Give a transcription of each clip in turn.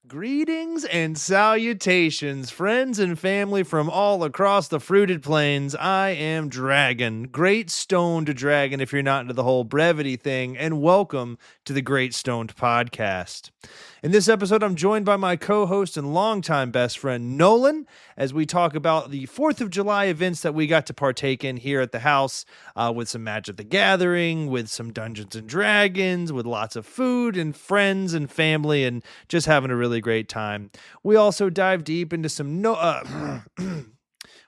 Greetings and salutations, friends and family from all across the fruited plains. I am Dragon, Great Stoned Dragon, if you're not into the whole brevity thing, and welcome to the Great Stoned Podcast. In this episode, I'm joined by my co host and longtime best friend, Nolan, as we talk about the 4th of July events that we got to partake in here at the house with some Magic the Gathering, with some Dungeons and Dragons, with lots of food and friends and family, and just having a really great time. We also dive deep into some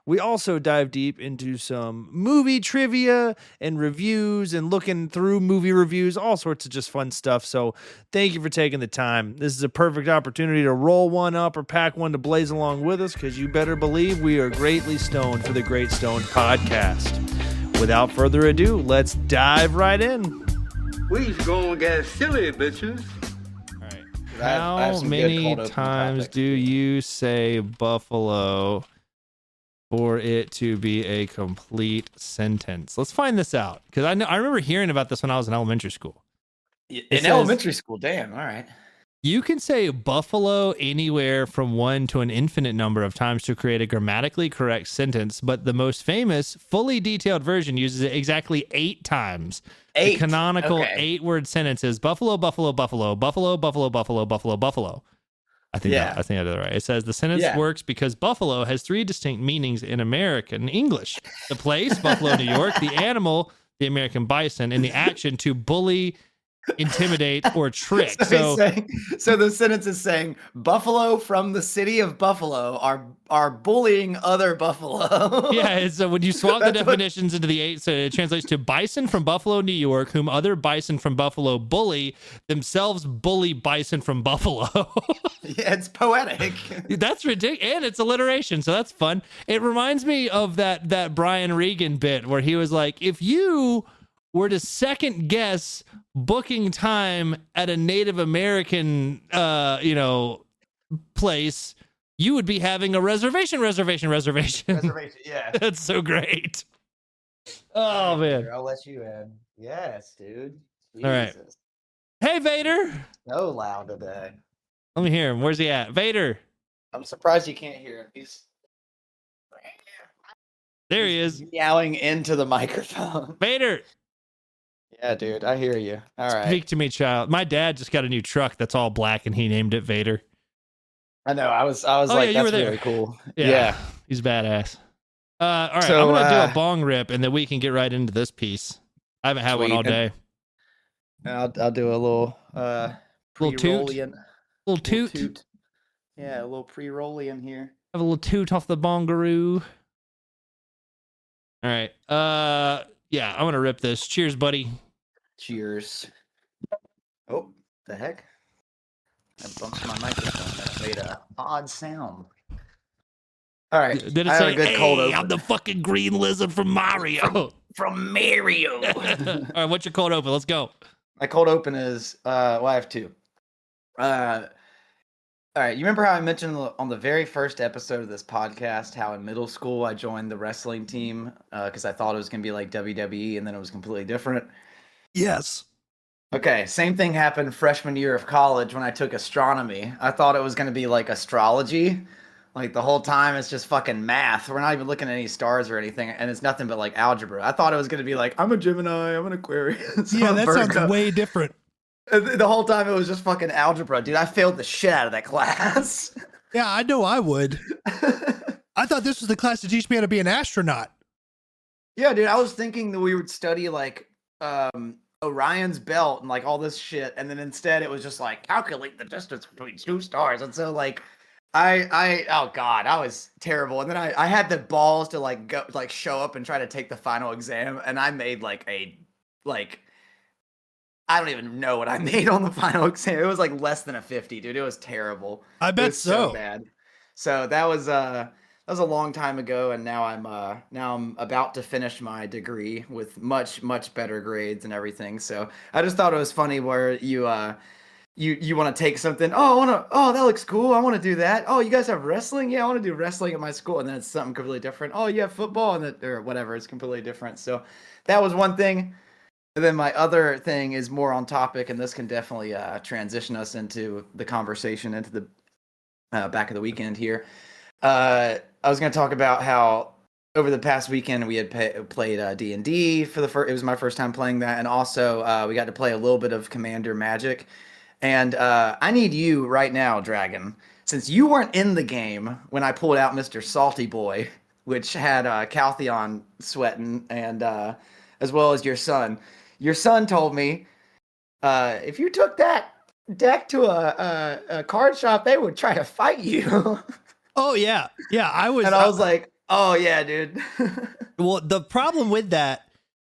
we also dive deep into some movie trivia and reviews and looking through movie reviews, all sorts of just fun stuff. So thank you for taking the time. This is a perfect opportunity to roll one up or pack one to blaze along with us, because you better believe we are greatly stoned for the Great Stoned Podcast. Without further ado, let's dive right in. We's gonna get silly, bitches. All right. I have How some many good times do you say buffalo for it to be a complete sentence? Let's find this out, because I remember hearing about this when I was in elementary school. In elementary school, damn. All right. You can say buffalo anywhere from 1 to an infinite number of times to create a grammatically correct sentence, but the most famous, fully detailed version uses it exactly 8 times. 8. The canonical Okay. 8-word sentence is buffalo, buffalo, buffalo, buffalo, buffalo, buffalo, buffalo, buffalo. I think I did it right. It says the sentence works because buffalo has 3 distinct meanings in American English: the place, Buffalo, New York; the animal, the American bison; and the action, to bully, intimidate, or trick. So the sentence is saying buffalo from the city of Buffalo are bullying other buffalo. Yeah, so when you swap the definitions into the 8, so it translates to bison from Buffalo, New York, whom other bison from Buffalo bully, themselves bully bison from Buffalo. Yeah, it's poetic. That's ridiculous, and it's alliteration, so that's fun. It reminds me of that Brian Regan bit where he was like, if you were to second guess booking time at a Native American place, you would be having a reservation. Yeah. That's so great. Oh man. I'll let you in. Yes, dude. Jesus. All right. Hey Vader. So loud today. Let me hear him. Where's he at? Vader. I'm surprised you can't hear him. He's There he is. yelling into the microphone. Vader. Yeah, dude, I hear you. All right. Speak to me, child. My dad just got a new truck that's all black, and he named it Vader. I know. I was like, yeah, you were that's there. really cool. Yeah. He's badass. All right, So, I'm gonna do a bong rip, and then we can get right into this piece. I haven't had one all day. I'll do a little Little toot. Little toot. Yeah, a little pre-rolly in here. Have a little toot off the bongaroo. All right. Yeah, I'm gonna rip this. Cheers, buddy. Cheers. Oh, the heck! I bumped my microphone. That made an odd sound. All right. Did it I say, have a good cold open. I'm the fucking green lizard from Mario? From Mario. All right, what's your cold open? Let's go. My cold open is well, I have 2. All right, you remember how I mentioned on the very first episode of this podcast how in middle school I joined the wrestling team because I thought it was going to be like WWE, and then it was completely different? Yes. Okay, same thing happened freshman year of college when I took astronomy. I thought it was going to be like astrology. Like the whole time it's just fucking math. We're not even looking at any stars or anything, and it's nothing but like algebra. I thought it was going to be like, I'm a Gemini, I'm an Aquarius. Yeah, I'm that Virgo. sounds way different. The whole time it was just fucking algebra, dude. I failed the shit out of that class. Yeah, I know I would. I thought this was the class to teach me how to be an astronaut. Yeah, dude. I was thinking that we would study like Orion's belt and like all this shit, and then instead it was just like calculate the distance between 2 stars. And so like oh god, I was terrible. And then I had the balls to like go like show up and try to take the final exam, and I made I don't even know what I made on the final exam. It was like less than a 50, dude. It was terrible. I bet It was so bad. So that was a long time ago, and now I'm about to finish my degree with much better grades and everything. So I just thought it was funny where you want to take something. Oh, that looks cool. I want to do that. Oh, you guys have wrestling? Yeah, I want to do wrestling at my school, and then it's something completely different. Oh, you have football, and or whatever. It's completely different. So that was one thing. And then my other thing is more on topic, and this can definitely transition us into the conversation, into back of the weekend here. I was going to talk about how over the past weekend we had played D&D for the first. It was my first time playing that, and also we got to play a little bit of Commander Magic. And I need you right now, Dragon, since you weren't in the game when I pulled out Mr. Salty Boy, which had Kalthion sweating, and as well as your son. Your son told me if you took that deck to a card shop, they would try to fight you. Oh yeah, yeah. I was like, oh yeah, dude. Well, the problem with that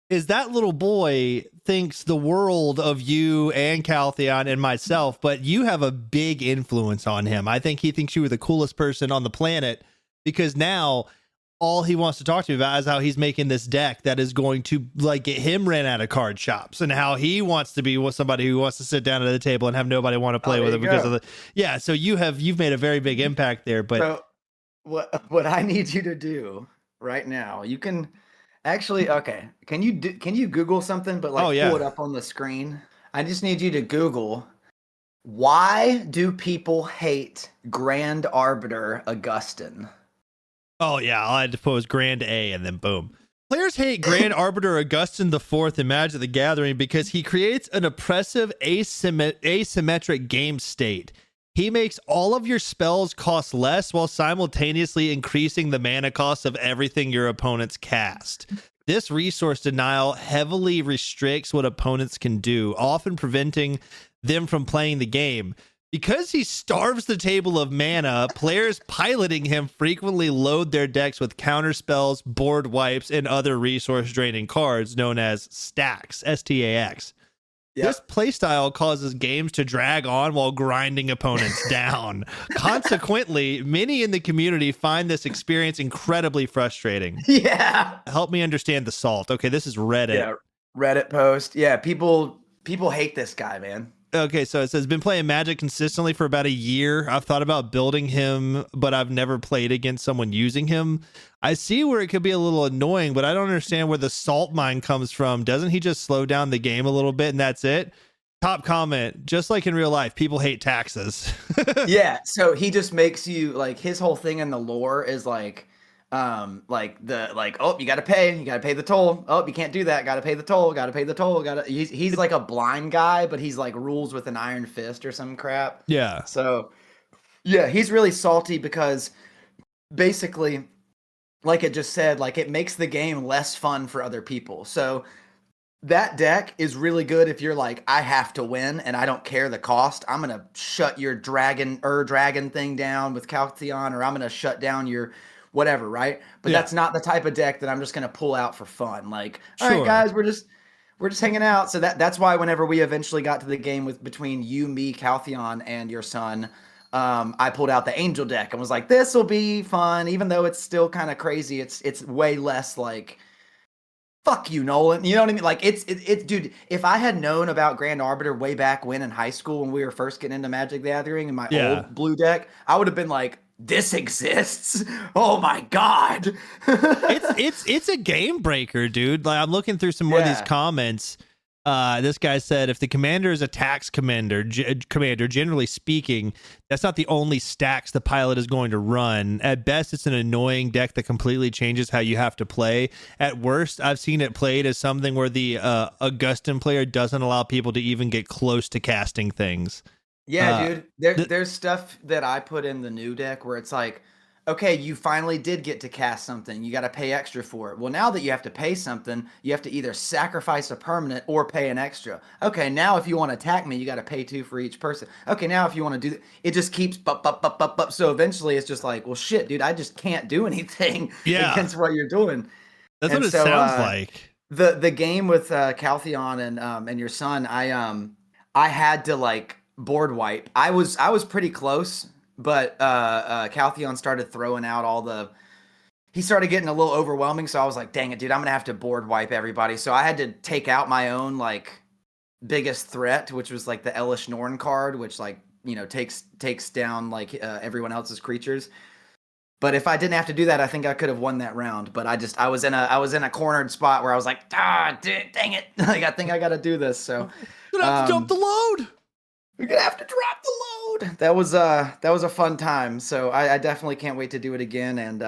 is that little boy thinks the world of you and Kalthion and myself, but you have a big influence on him. I think he thinks you were the coolest person on the planet because now all he wants to talk to me about is how he's making this deck that is going to like get him ran out of card shops, and how he wants to be with somebody who wants to sit down at the table and have nobody want to play with him because of the so you've made a very big impact there. But so what I need you to do right now, you can actually can you Google something, but pull it up on the screen? I just need you to Google, why do people hate Grand Arbiter Augustin? Oh yeah, I'll have to pose Grand A and then boom. Players hate Grand Arbiter Augustin IV in Magic the Gathering because he creates an oppressive asymmetric game state. He makes all of your spells cost less while simultaneously increasing the mana cost of everything your opponents cast. This resource denial heavily restricts what opponents can do, often preventing them from playing the game. Because he starves the table of mana, players piloting him frequently load their decks with counter spells, board wipes, and other resource draining cards known as stacks, S-T-A-X. Yep. This playstyle causes games to drag on while grinding opponents down. Consequently, many in the community find this experience incredibly frustrating. Yeah. Help me understand the salt. Okay, this is Reddit. Yeah, Reddit post. Yeah, people hate this guy, man. Okay, so it says, been playing Magic consistently for about a year. I've thought about building him, but I've never played against someone using him. I see where it could be a little annoying, but I don't understand where the salt mine comes from. Doesn't he just slow down the game a little bit and that's it? Top comment, just like in real life, people hate taxes. Yeah, so he just makes you, his whole thing in the lore is oh, you gotta pay the toll. Oh, you can't do that, gotta pay the toll. He's like a blind guy, but he's like rules with an iron fist or some crap. Yeah. So yeah, he's really salty because basically, like it just said, it makes the game less fun for other people. So that deck is really good if you're like, I have to win and I don't care the cost. I'm gonna shut your dragon thing down with Kalthion, or I'm gonna shut down your whatever, right? But that's not the type of deck that I'm just gonna pull out for fun. All right, guys, we're just hanging out. So that's why whenever we eventually got to the game between you, me, Kalthion, and your son, I pulled out the Angel deck and was like, this will be fun, even though it's still kind of crazy. It's way less fuck you, Nolan. You know what I mean? It's dude, if I had known about Grand Arbiter way back when in high school when we were first getting into Magic the Gathering in my old blue deck, I would have been like, this exists? Oh my god. it's a game breaker, dude. I'm looking through some more of these comments. This guy said, if the commander is a tax commander, generally speaking, that's not the only stacks the pilot is going to run. At best, it's an annoying deck that completely changes how you have to play. At worst, I've seen it played as something where the Augustin player doesn't allow people to even get close to casting things. Yeah, dude. There's stuff that I put in the new deck where it's like, okay, you finally did get to cast something. You got to pay extra for it. Well, now that you have to pay something, you have to either sacrifice a permanent or pay an extra. Okay, now if you want to attack me, you got to pay 2 for each person. Okay, now if you want to do that, it just keeps up. So eventually it's just like, well, shit, dude, I just can't do anything against what you're doing. That's what it sounds like. The game with Kalthion and your son, I had to board wipe. I was pretty close, but Kalthion started throwing out he started getting a little overwhelming, so I was like, dang it, dude, I'm gonna have to board wipe everybody. So I had to take out my own biggest threat, which was the Elish Norn card, which takes down everyone else's creatures. But if I didn't have to do that, I think I could have won that round. But I was in a cornered spot where I was like, dang it, I think I gotta do this. So you have to jump the load. We're gonna have to drop the load. That was a fun time. So I definitely can't wait to do it again. And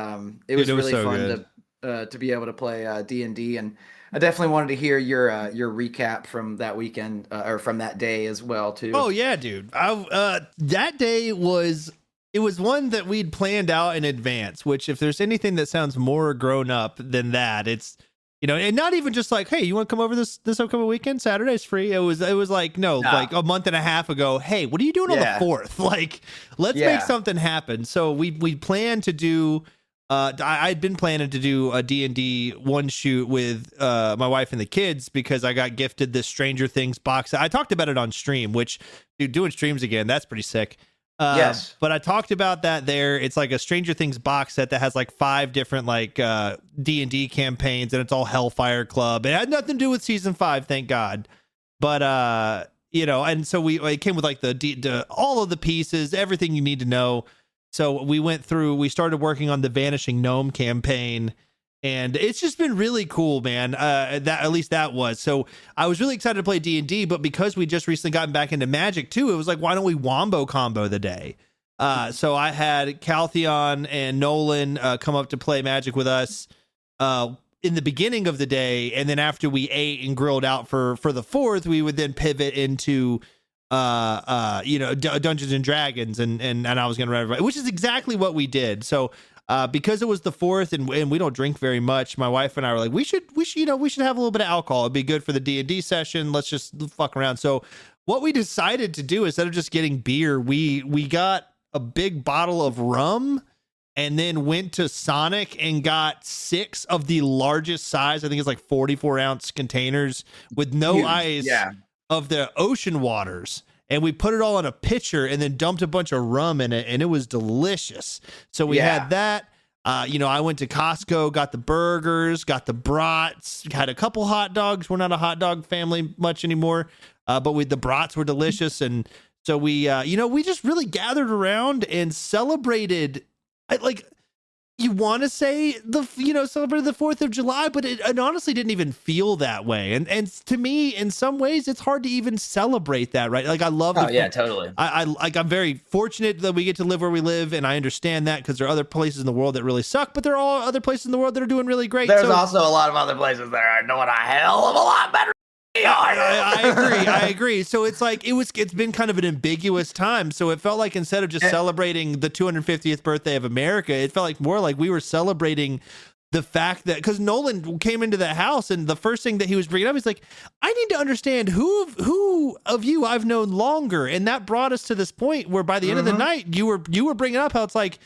it Dude, was it was really so fun good. to be able to play D&D. And I definitely wanted to hear your recap from that weekend or from that day as well too. Oh yeah, dude. That day was it was one that we'd planned out in advance, which if there's anything that sounds more grown up than that, it's and not even just like, hey, you want to come over this upcoming weekend? Saturday's free. It was like, no, Nah. like a month and a half ago, hey, what are you doing on the Yeah. 4th? Like, let's make Yeah. something happen. So we planned to do I'd been planning to do a D&D one shoot with my wife and the kids because I got gifted this Stranger Things box. I talked about it on stream, which, dude, doing streams again, that's pretty sick. Yes. But I talked about that there. It's like a Stranger Things box set that has like 5 different like D&D campaigns, and it's all Hellfire Club. It had nothing to do with season 5, thank God. But and so it came with like the all of the pieces, everything you need to know. So we started working on the Vanishing Gnome campaign, and it's just been really cool, man. That was. So I was really excited to play D&D, but because we just recently gotten back into Magic too, it was like, why don't we wombo combo the day? So I had Kalthion and Nolan come up to play Magic with us in the beginning of the day, and then after we ate and grilled out for the 4th, we would then pivot into Dungeons and Dragons, and I was gonna run everybody, which is exactly what we did. So because it was the 4th and we don't drink very much, my wife and I were like, we should have a little bit of alcohol. It'd be good for the D&D session. Let's just fuck around. So what we decided to do, instead of just getting beer, we got a big bottle of rum and then went to Sonic and got 6 of the largest size, I think it's like 44-ounce containers with no Huge. ice. Yeah. Of the ocean waters, and we put it all in a pitcher and then dumped a bunch of rum in it, and it was delicious. So we had that. I went to Costco, got the burgers, got the brats, had a couple hot dogs. We're not a hot dog family much anymore, but the brats were delicious, and so we just really gathered around and celebrated. You want to say celebrated the 4th of July, but it honestly didn't even feel that way. And to me, in some ways, it's hard to even celebrate that, right? Like, I love. Oh yeah, totally. I'm very fortunate that we get to live where we live, and I understand that because there are other places in the world that really suck, but there are all other places in the world that are doing really great. There's also a lot of other places that are doing a hell of a lot better. I agree. So it's like it's been kind of an ambiguous time. So it felt like instead of just celebrating the 250th birthday of America, it felt like more like we were celebrating the fact that, because Nolan came into the house and the first thing that he was bringing up, he's like, I need to understand who of you I've known longer, and that brought us to this point where by the end of the night you were bringing up how it's like,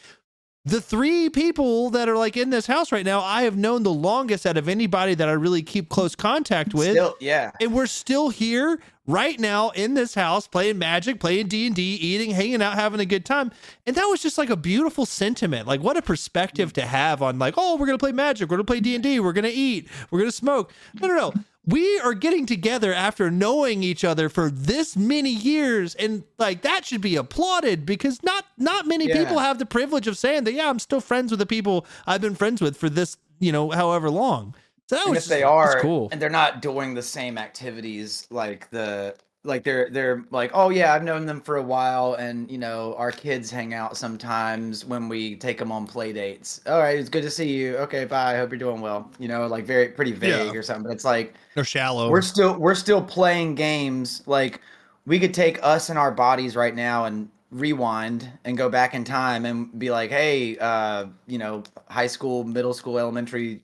the 3 people that are like in this house right now, I have known the longest out of anybody that I really keep close contact with. Still, yeah. And we're still here right now in this house playing Magic, playing D&D, eating, hanging out, having a good time. And that was just like a beautiful sentiment. Like, what a perspective to have on like, oh, we're going to play Magic, we're going to play D&D, we're going to eat, we're going to smoke. No. We are getting together after knowing each other for this many years, and like that should be applauded because not many people have the privilege of saying that, yeah, I'm still friends with the people I've been friends with for this, however long. So that was cool. And they're not doing the same activities they're like, oh yeah, I've known them for a while, and our kids hang out sometimes when we take them on play dates. All right, it's good to see you. Okay, bye. I hope you're doing well. Like pretty vague or something. But it's like they're shallow. We're still playing games. Like, we could take us and our bodies right now and rewind and go back in time and be like, hey, high school, middle school, elementary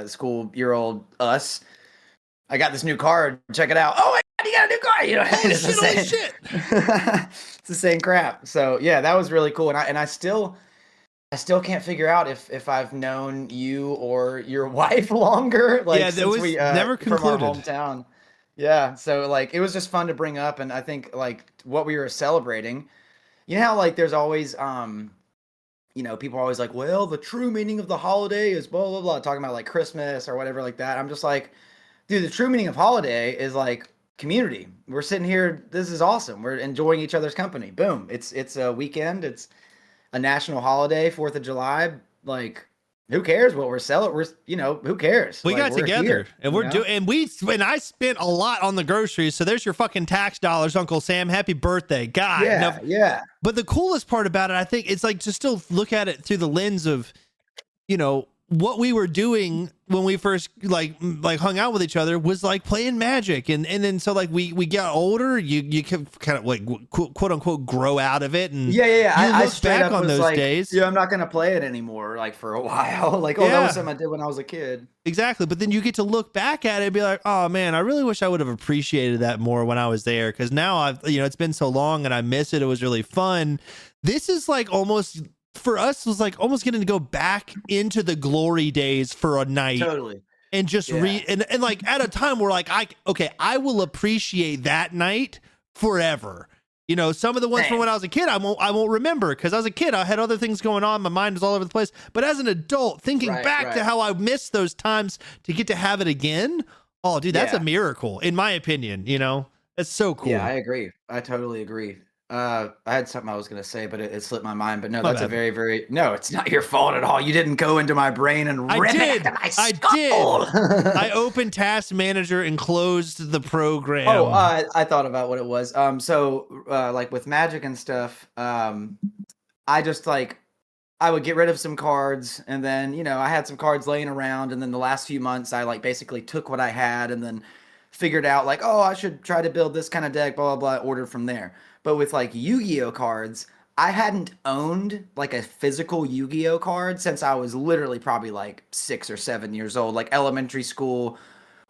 school year old us, I got this new card. Check it out. Oh my God, you got a new card. Holy shit. It's the same crap. So yeah, that was really cool. And I still can't figure out if I've known you or your wife longer. Like, yeah, that was never concluded. From our hometown. Yeah. So like, it was just fun to bring up. And I think like what we were celebrating, how like there's always, people are always like, well, the true meaning of the holiday is blah, blah, blah, talking about like Christmas or whatever like that. I'm just like, dude, the true meaning of holiday is like community. We're sitting here. This is awesome. We're enjoying each other's company. Boom. It's a weekend. It's a national holiday, 4th of July. Like, who cares what we're selling? Who cares? We Like, got we're together here, and we're doing, and I spent a lot on the groceries. So there's your fucking tax dollars, Uncle Sam. Happy birthday. God. No, Yeah, yeah. but the coolest part about it, I think, it's like to still look at it through the lens of, what we were doing when we first like hung out with each other was like playing Magic, and then so like we got older, you can kind of like quote unquote grow out of it, and Yeah. you I look straight back up on was those like, days. yeah, I'm not gonna play it anymore, like for a while. Like, oh, that was something I did when I was a kid. Exactly. But then you get to look back at it and be like, oh man, I really wish I would have appreciated that more when I was there. Cause now it's been so long and I miss it. It was really fun. This is like almost for us was like almost getting to go back into the glory days for a night. Totally. And just Yeah. and like at a time where like I will appreciate that night forever. Some of the ones from Same. when I was a kid, I won't remember because I was a kid. I had other things going on. My mind was all over the place. But as an adult, thinking back to how I missed those times to get to have it again, oh, dude, that's a miracle, in my opinion. That's so cool. Yeah, I agree. I totally agree. I had something I was going to say, but it slipped my mind. But no, My that's a bad. very, very, no, it's not your fault at all. You didn't go into my brain and I rip it did. into my I skull. did. I opened Task Manager and closed the program. Oh, I thought about what it was. So like with Magic and stuff, I just like I would get rid of some cards, and then I had some cards laying around, and then the last few months I like basically took what I had and then figured out like, oh, I should try to build this kind of deck, blah blah blah, ordered from there. But with like Yu-Gi-Oh cards, I hadn't owned like a physical Yu-Gi-Oh card since I was literally probably like 6 or 7 years old, like elementary school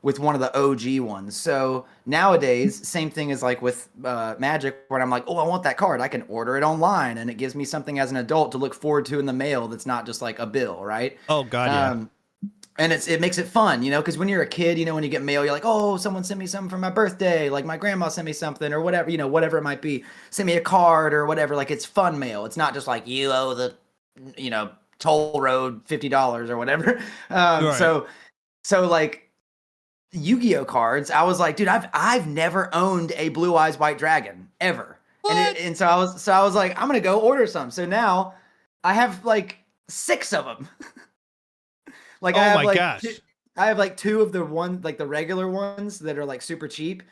with one of the OG ones. So nowadays, same thing as like with Magic, where I'm like, oh, I want that card. I can order it online, and it gives me something as an adult to look forward to in the mail that's not just like a bill, right? Oh God, yeah. And it makes it fun, because when you're a kid, when you get mail, you're like, oh, someone sent me something for my birthday, like my grandma sent me something or whatever, whatever it might be. Send me a card or whatever. Like, it's fun mail. It's not just like you owe the, toll road $50 or whatever. Right. So like Yu-Gi-Oh cards, I was like, dude, I've never owned a Blue Eyes White Dragon ever. What? And so I was like, I'm gonna go order some. So now I have like 6 of them. Like, oh I have my like gosh. I have like 2 of the like the regular ones that are like super cheap,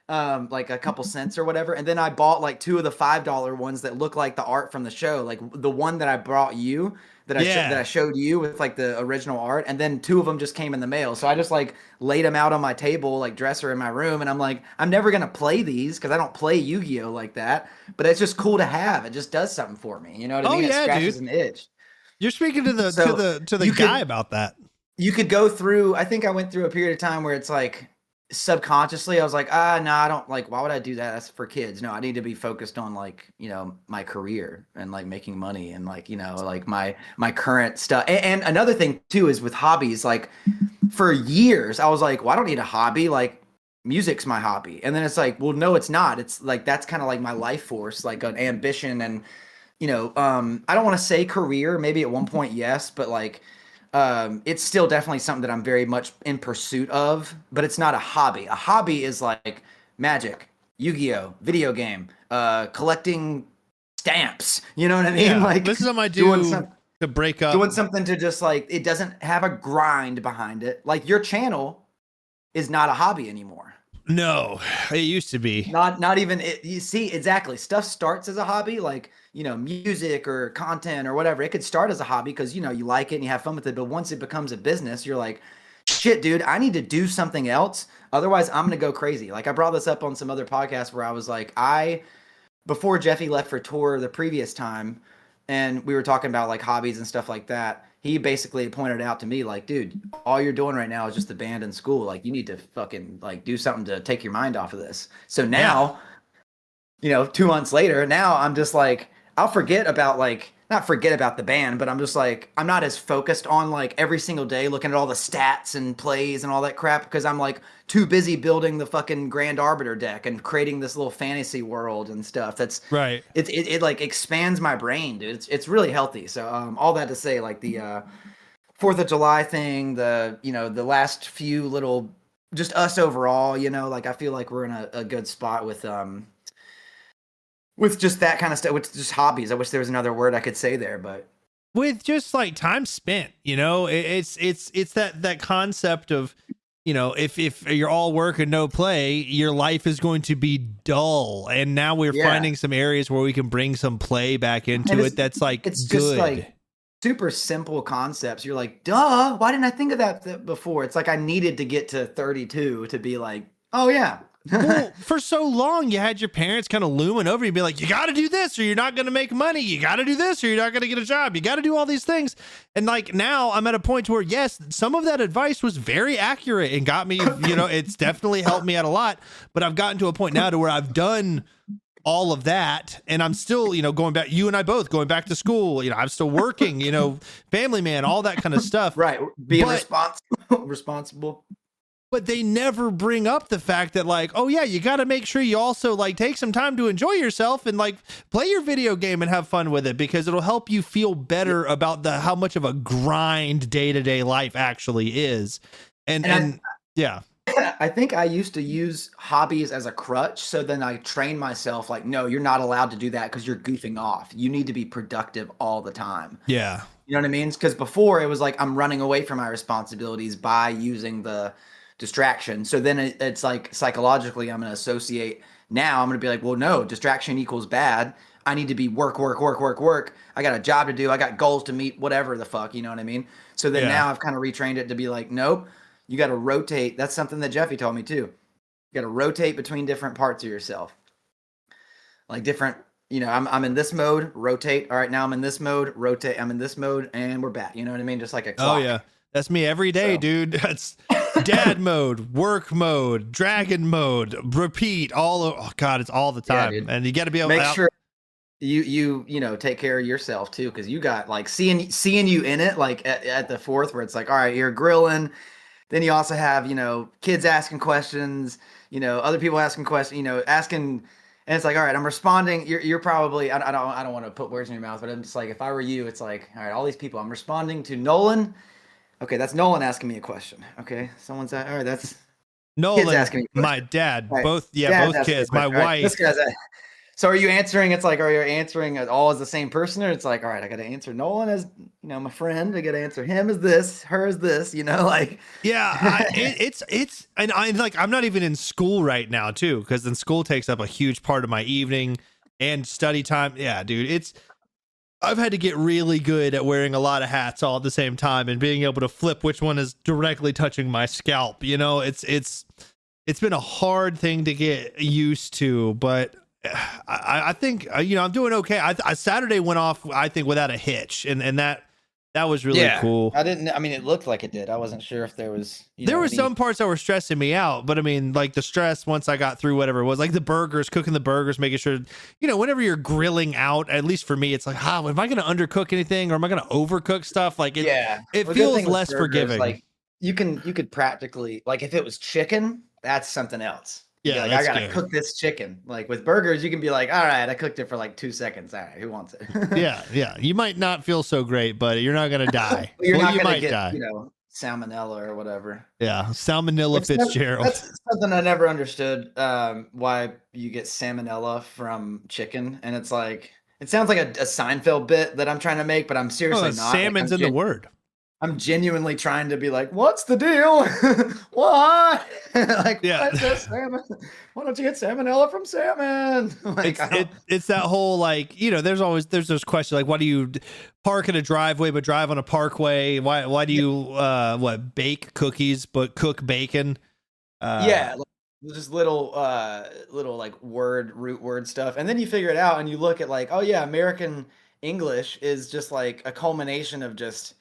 like a couple cents or whatever. And then I bought like 2 of the $5 ones that look like the art from the show, like the one that I brought you that I showed you with like the original art. And then 2 of them just came in the mail. So I just like laid them out on my table, like dresser in my room. And I'm like, I'm never gonna play these because I don't play Yu-Gi-Oh like that. But it's just cool to have. It just does something for me. You know what I mean? It scratches an itch. You're speaking to the to the guy about that. You could go through, I think I went through a period of time where it's like subconsciously I was like, no, I don't like, why would I do that? That's for kids. No, I need to be focused on like, my career and like making money and like, like my current stuff. And another thing too is with hobbies, like for years I was like, well, I don't need a hobby. Like music's my hobby. And then it's like, well, no, it's not. It's like, that's kind of like my life force, like an ambition. And, I don't want to say career, maybe at one point, yes, but like, it's still definitely something that I'm very much in pursuit of, but it's not a hobby. A hobby is like Magic, Yu-Gi-Oh, video game, collecting stamps. You know what I mean? Yeah, like this is something I do to break up. Doing something to just like, it doesn't have a grind behind it. Like your channel is not a hobby anymore. No, it used to be. Not even it. You see, exactly. Stuff starts as a hobby, like, music or content or whatever. It could start as a hobby because, you like it and you have fun with it. But once it becomes a business, you're like, shit, dude, I need to do something else. Otherwise, I'm going to go crazy. Like I brought this up on some other podcasts where I was like, before Jeffy left for tour the previous time, and we were talking about like hobbies and stuff like that, he basically pointed out to me like, dude, all you're doing right now is just the band in school. Like you need to fucking like do something to take your mind off of this. So now, 2 months later, now I'm just like, I'll forget about like, not forget about the band, but I'm just like, I'm not as focused on like every single day looking at all the stats and plays and all that crap because I'm like too busy building the fucking Grand Arbiter deck and creating this little fantasy world and stuff. That's right. It like expands my brain, dude. It's really healthy. So all that to say, like the 4th of July thing, the the last few little, just us overall, like I feel like we're in a good spot with just that kind of stuff, with just hobbies. I wish there was another word I could say there, but with just like time spent, it's that concept of, if you're all work and no play, your life is going to be dull. And now we're Yeah. finding some areas where we can bring some play back into it. That's like it's good. just like super simple concepts. You're like, duh, why didn't I think of that before? It's like I needed to get to 32 to be like, oh yeah. Well, for so long, you had your parents kind of looming over you, be like, you got to do this or you're not going to make money. You got to do this or you're not going to get a job. You got to do all these things. And like now I'm at a point where, yes, some of that advice was very accurate and got me, it's definitely helped me out a lot. But I've gotten to a point now to where I've done all of that and I'm still, going back, you and I both going back to school, I'm still working, family man, all that kind of stuff. Right. Being responsible. But they never bring up the fact that like, oh yeah, you got to make sure you also like take some time to enjoy yourself and like play your video game and have fun with it, because it'll help you feel better about how much of a grind day-to-day life actually is. And yeah. I think I used to use hobbies as a crutch. So then I trained myself like, no, you're not allowed to do that because you're goofing off. You need to be productive all the time. Yeah. You know what I mean? Because before it was like I'm running away from my responsibilities by using the distraction. So then it's like psychologically I'm going to associate. Now I'm going to be like, well, no, distraction equals bad. I need to be work. I got a job to do. I got goals to meet, whatever the fuck, you know what I mean? So then now I've kind of retrained it to be like, nope, you got to rotate. That's something that Jeffy told me too. You got to rotate between different parts of yourself. Like different, I'm in this mode, rotate. All right, now I'm in this mode, rotate. I'm in this mode and we're back. You know what I mean? Just like a clock. Oh yeah. That's me every day, dude. That's dad mode, work mode, dragon mode, repeat oh God, it's all the time. Yeah, and you got to be able make to sure you take care of yourself too. Cause you got like seeing you in it, like at the fourth where it's like, all right, you're grilling. Then you also have, kids asking questions, other people asking questions, asking, and it's like, all right, I'm responding. You're probably, I don't want to put words in your mouth, but I'm just like, if I were you, it's like, all right, all these people, I'm responding to Nolan. Okay, that's Nolan asking me a question. Okay, someone's all right. That's Nolan, kids asking me my dad, right. both kids, my right. wife. This guy's so are you answering? It's like, are you answering all as the same person, or it's like, all right, I got to answer Nolan as my friend. I got to answer him as this, her as this. Like yeah, and I'm not even in school right now too, because then school takes up a huge part of my evening and study time. Yeah, dude, I've had to get really good at wearing a lot of hats all at the same time and being able to flip which one is directly touching my scalp. It's been a hard thing to get used to, but I think, I'm doing okay. I Saturday went off, I think, without a hitch, and that was really cool. It looked like it did. I wasn't sure if there was, there were some parts that were stressing me out, but like the stress, once I got through whatever it was, like cooking the burgers, making sure, whenever you're grilling out, at least for me, it's like, am I going to undercook anything or am I going to overcook stuff? Like it feels less forgiving. Like you could practically, like if it was chicken, that's something else. Yeah, like, I gotta cook this chicken. Like with burgers, you can be like, all right, I cooked it for like 2 seconds. All right, who wants it? yeah. You might not feel so great, but you're not gonna die. You're not gonna get, salmonella or whatever. Yeah, Salmonella Fitzgerald. That's something I never understood. Why you get salmonella from chicken, and it's like it sounds like a Seinfeld bit that I'm trying to make, but I'm seriously not. Salmon's in the word. I'm genuinely trying to be like, what's the deal? Why? Like, what's this salmon? Why don't you get salmonella from salmon? Like, it's that whole like, there's those questions like, why do you park in a driveway but drive on a parkway? Why do you bake cookies but cook bacon? Like, just little like root word stuff, and then you figure it out and you look at like, oh yeah, American English is just like a culmination of just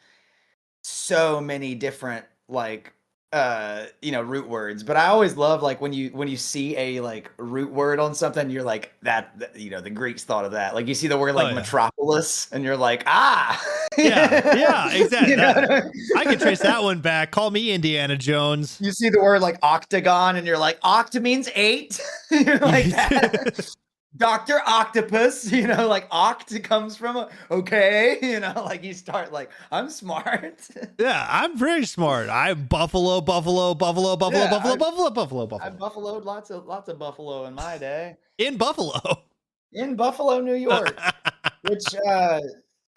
so many different like root words. But I always love like when you see a like root word on something, you're like that the Greeks thought of that. Like you see the word like metropolis and you're like, yeah, exactly. I can trace that one back. Call me Indiana Jones. You see the word like octagon and you're like, octa means 8. You're like that. Dr. Octopus, like oct comes from like you start like, I'm smart. Yeah, I'm very smart. I buffalo. I buffaloed lots of buffalo in my day. In Buffalo, New York. Which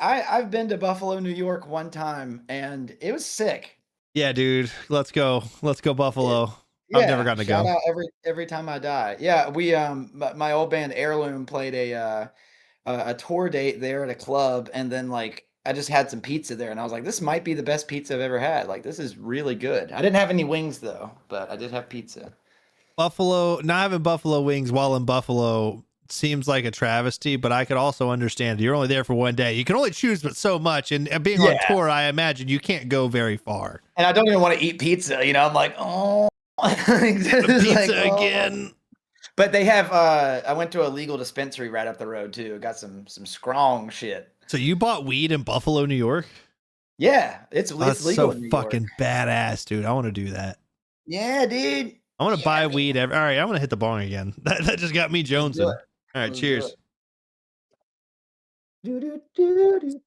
I've been to Buffalo, New York one time, and it was sick. Yeah, dude. Let's go. Let's go Buffalo. I've never Yeah, gotten to shout go. out every time I die. Yeah, we my old band Heirloom played a tour date there at a club, and then like I just had some pizza there, and I was like, this might be the best pizza I've ever had. Like this is really good. I didn't have any wings though, but I did have pizza. Buffalo, not having buffalo wings while in Buffalo seems like a travesty, but I could also understand you're only there for one day. You can only choose but so much, and being on Yeah. tour, I imagine you can't go very far. And I don't even want to eat pizza, you know. I'm like, oh, Pizza oh. again. But they have. I went to a legal dispensary right up the road too. Got some strong shit. So you bought weed in Buffalo, New York? Yeah, it's That's legal so in New fucking York. badass, dude. I want to do that. Yeah, dude. I want to Yeah, buy man. weed. All right, I want to hit the bong again. That just got me Let's do jonesing. it. All right, Let's do cheers. it. Do, do, do, do.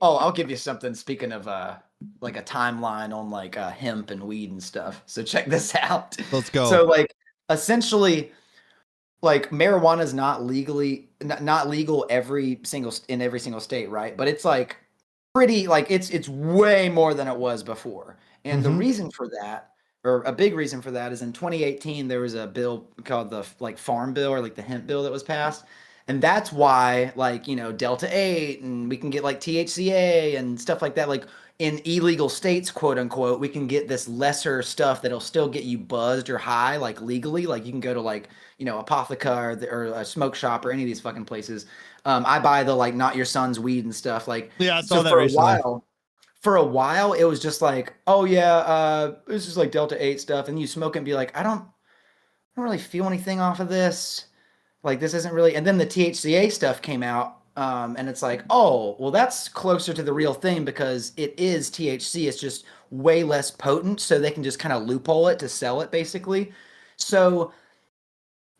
Oh, I'll give you something. Speaking of like a timeline on like hemp and weed and stuff. So check this out. Let's go. So like essentially, like marijuana is not legal in every single state, right? But it's like pretty like it's way more than it was before. And the Mhm. reason for that, or a big reason for that, is in 2018 there was a bill called the like farm bill or like the hemp bill that was passed. And that's why like, you know, Delta 8 and we can get like THCA and stuff like that like in illegal states, quote unquote, we can get this lesser stuff that'll still get you buzzed or high like legally. Like you can go to like, you know, Apotheca or a smoke shop or any of these fucking places. I buy the like not your son's weed and stuff like. Yeah, I saw So that for a recently. while, it was just like, oh yeah, this is like Delta 8 stuff, and you smoke it and be like, I don't really feel anything off of this. Like this isn't really. And then the THCA stuff came out, and it's like, oh, well, that's closer to the real thing because it is THC. It's just way less potent, so they can just kind of loophole it to sell it, basically. So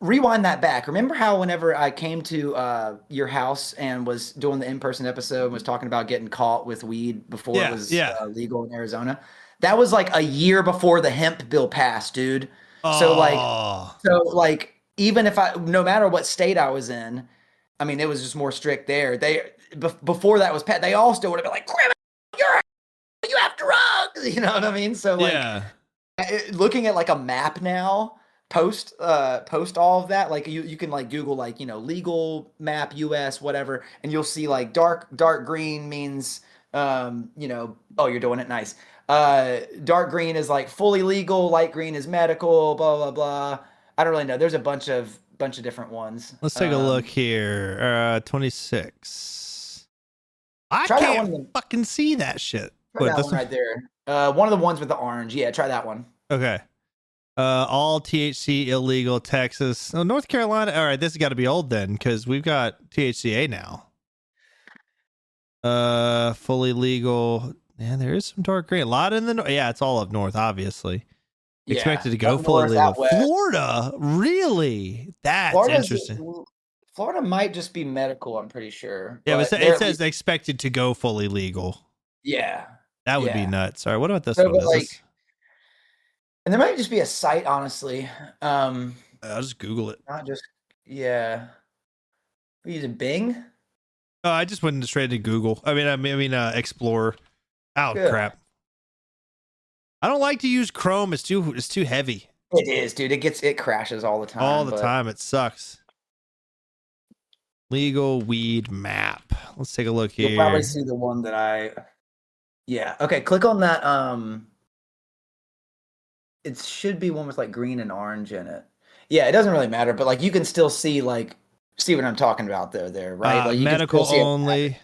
rewind that back. Remember how whenever I came to your house and was doing the in-person episode and was talking about getting caught with weed before it Yeah, was yeah. legal in Arizona? That was like a year before the hemp bill passed, dude. So like, Oh, even if no matter what state I was in, I mean, it was just more strict there. Before that was passed, they all still would have been like, criminal, you have drugs, you know what I mean? So like, yeah. looking at like a map now, post all of that, like you can like Google like, you know, legal map US whatever, and you'll see like dark green means you know, oh, you're doing it nice. Dark green is like fully legal, light green is medical, blah blah blah. I don't really know. There's a bunch of different ones. Let's take a look here. 26. I Try that can't one. fucking see that shit. Try Wait, that this one right there. One of the ones with the orange. Yeah, try that one. Okay. All THC illegal, Texas. Oh, North Carolina. All right, this has got to be old then, because we've got THCA now. Fully legal. Yeah, there is some dark green. A lot in the north. Yeah, it's all up north, obviously. Yeah, Expected to go up fully north, legal. out west. Florida, really? That's Florida's- interesting. Florida might just be medical, I'm pretty sure. Yeah, but but they're it at says least- expected to go fully legal. yeah. That would be Yeah. nuts. All right, what about this So, one? but, Is like, this- and there might just be a site, honestly. I'll just Google it. Not just yeah. We using Bing? Oh, I just went straight to Google. I mean, Explorer. Oh Good. crap! I don't like to use Chrome. It's too heavy It is, dude. It crashes all the time. all the but time. It sucks. Legal weed map. Let's take a look You'll here. probably see the one that yeah. Okay, click on that. It should be one with like green and orange in it. Yeah, it doesn't really matter, but like you can still see what I'm talking about there, right? Like you can medical still see it. only.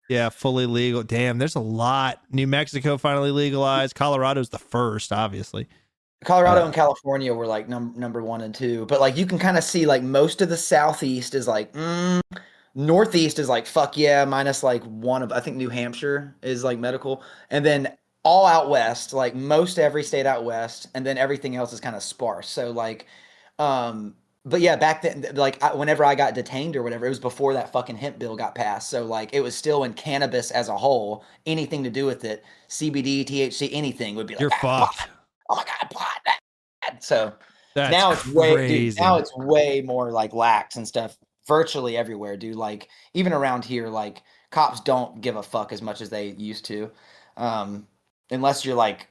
Yeah, fully legal. Damn, there's a lot. New Mexico finally legalized. Colorado's the first, obviously. Colorado and California were like number 1 and 2, but like you can kind of see like most of the southeast is like northeast is like fuck yeah, minus like one of I think New Hampshire is like medical, and then all out west, like most every state out west, and then everything else is kind of sparse. So like, but yeah, back then, like whenever I got detained or whatever, it was before that fucking hemp bill got passed. So like, it was still in cannabis as a whole. Anything to do with it, CBD, THC, anything would be like, You're fucked. pot. Oh my god, pot. So That's now it's way, crazy. dude, now it's way more like lax and stuff virtually everywhere, dude. Like even around here, like cops don't give a fuck as much as they used to, unless you're like,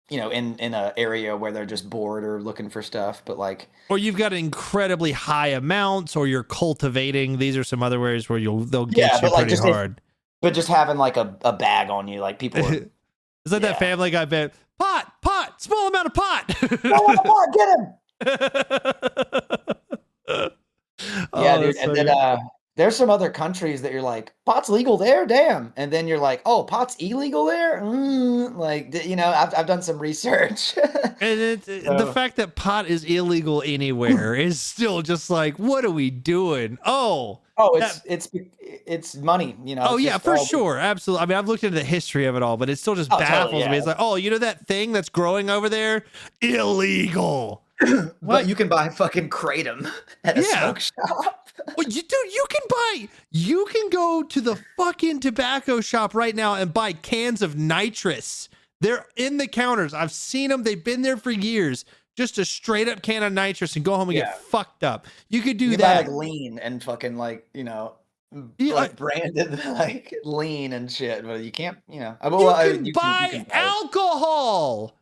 in a area where they're just bored or looking for stuff. But like, or you've got incredibly high amounts, or you're cultivating. These are some other ways where they'll get you but like pretty hard. but just having like a bag on you, like people are, It's like that Family Guy bit. Pot, small amount of pot. get him. Yeah, dude. And then there's some other countries that you're like, pot's legal there, damn. And then you're like, oh, pot's illegal there. I've done some research. And the fact that pot is illegal anywhere is still just like, what are we doing? It's money, Oh it's yeah, just for all- sure, absolutely. I mean, I've looked into the history of it all, but it still just Oh, baffles totally, me. yeah. It's like, oh, that thing that's growing over there, illegal. But you can buy fucking kratom at a smoke shop. Well, you can go to the fucking tobacco shop right now and buy cans of nitrous. They're in the counters. I've seen them. They've been there for years. Just a straight up can of nitrous and go home and get fucked up. You could do You that. buy like lean and fucking like, Yeah, like branded like lean and shit, but you can't, you can buy alcohol.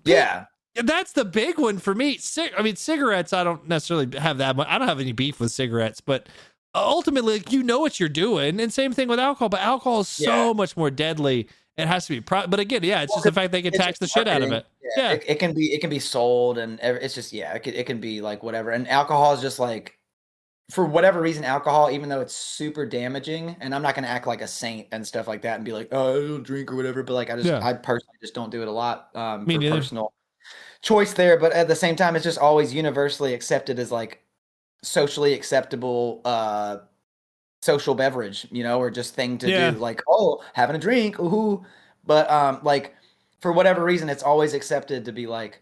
Yeah. That's the big one for me. Cigarettes, I don't necessarily have that much. I don't have any beef with cigarettes, but ultimately, you know what you're doing. And same thing with alcohol, but alcohol is so much more deadly. It has to be. But again, it's just the fact they can tax the shit out of it. Yeah. It can be sold and it's just, it can be like whatever. And alcohol is just like, for whatever reason, alcohol, even though it's super damaging, and I'm not going to act like a saint and stuff like that and be like, oh, I don't drink or whatever. But like, I personally just don't do it a lot for personal choice there. But at the same time, it's just always universally accepted as like socially acceptable social beverage, or just thing to do, like, oh, having a drink, ooh. But like for whatever reason, it's always accepted to be like,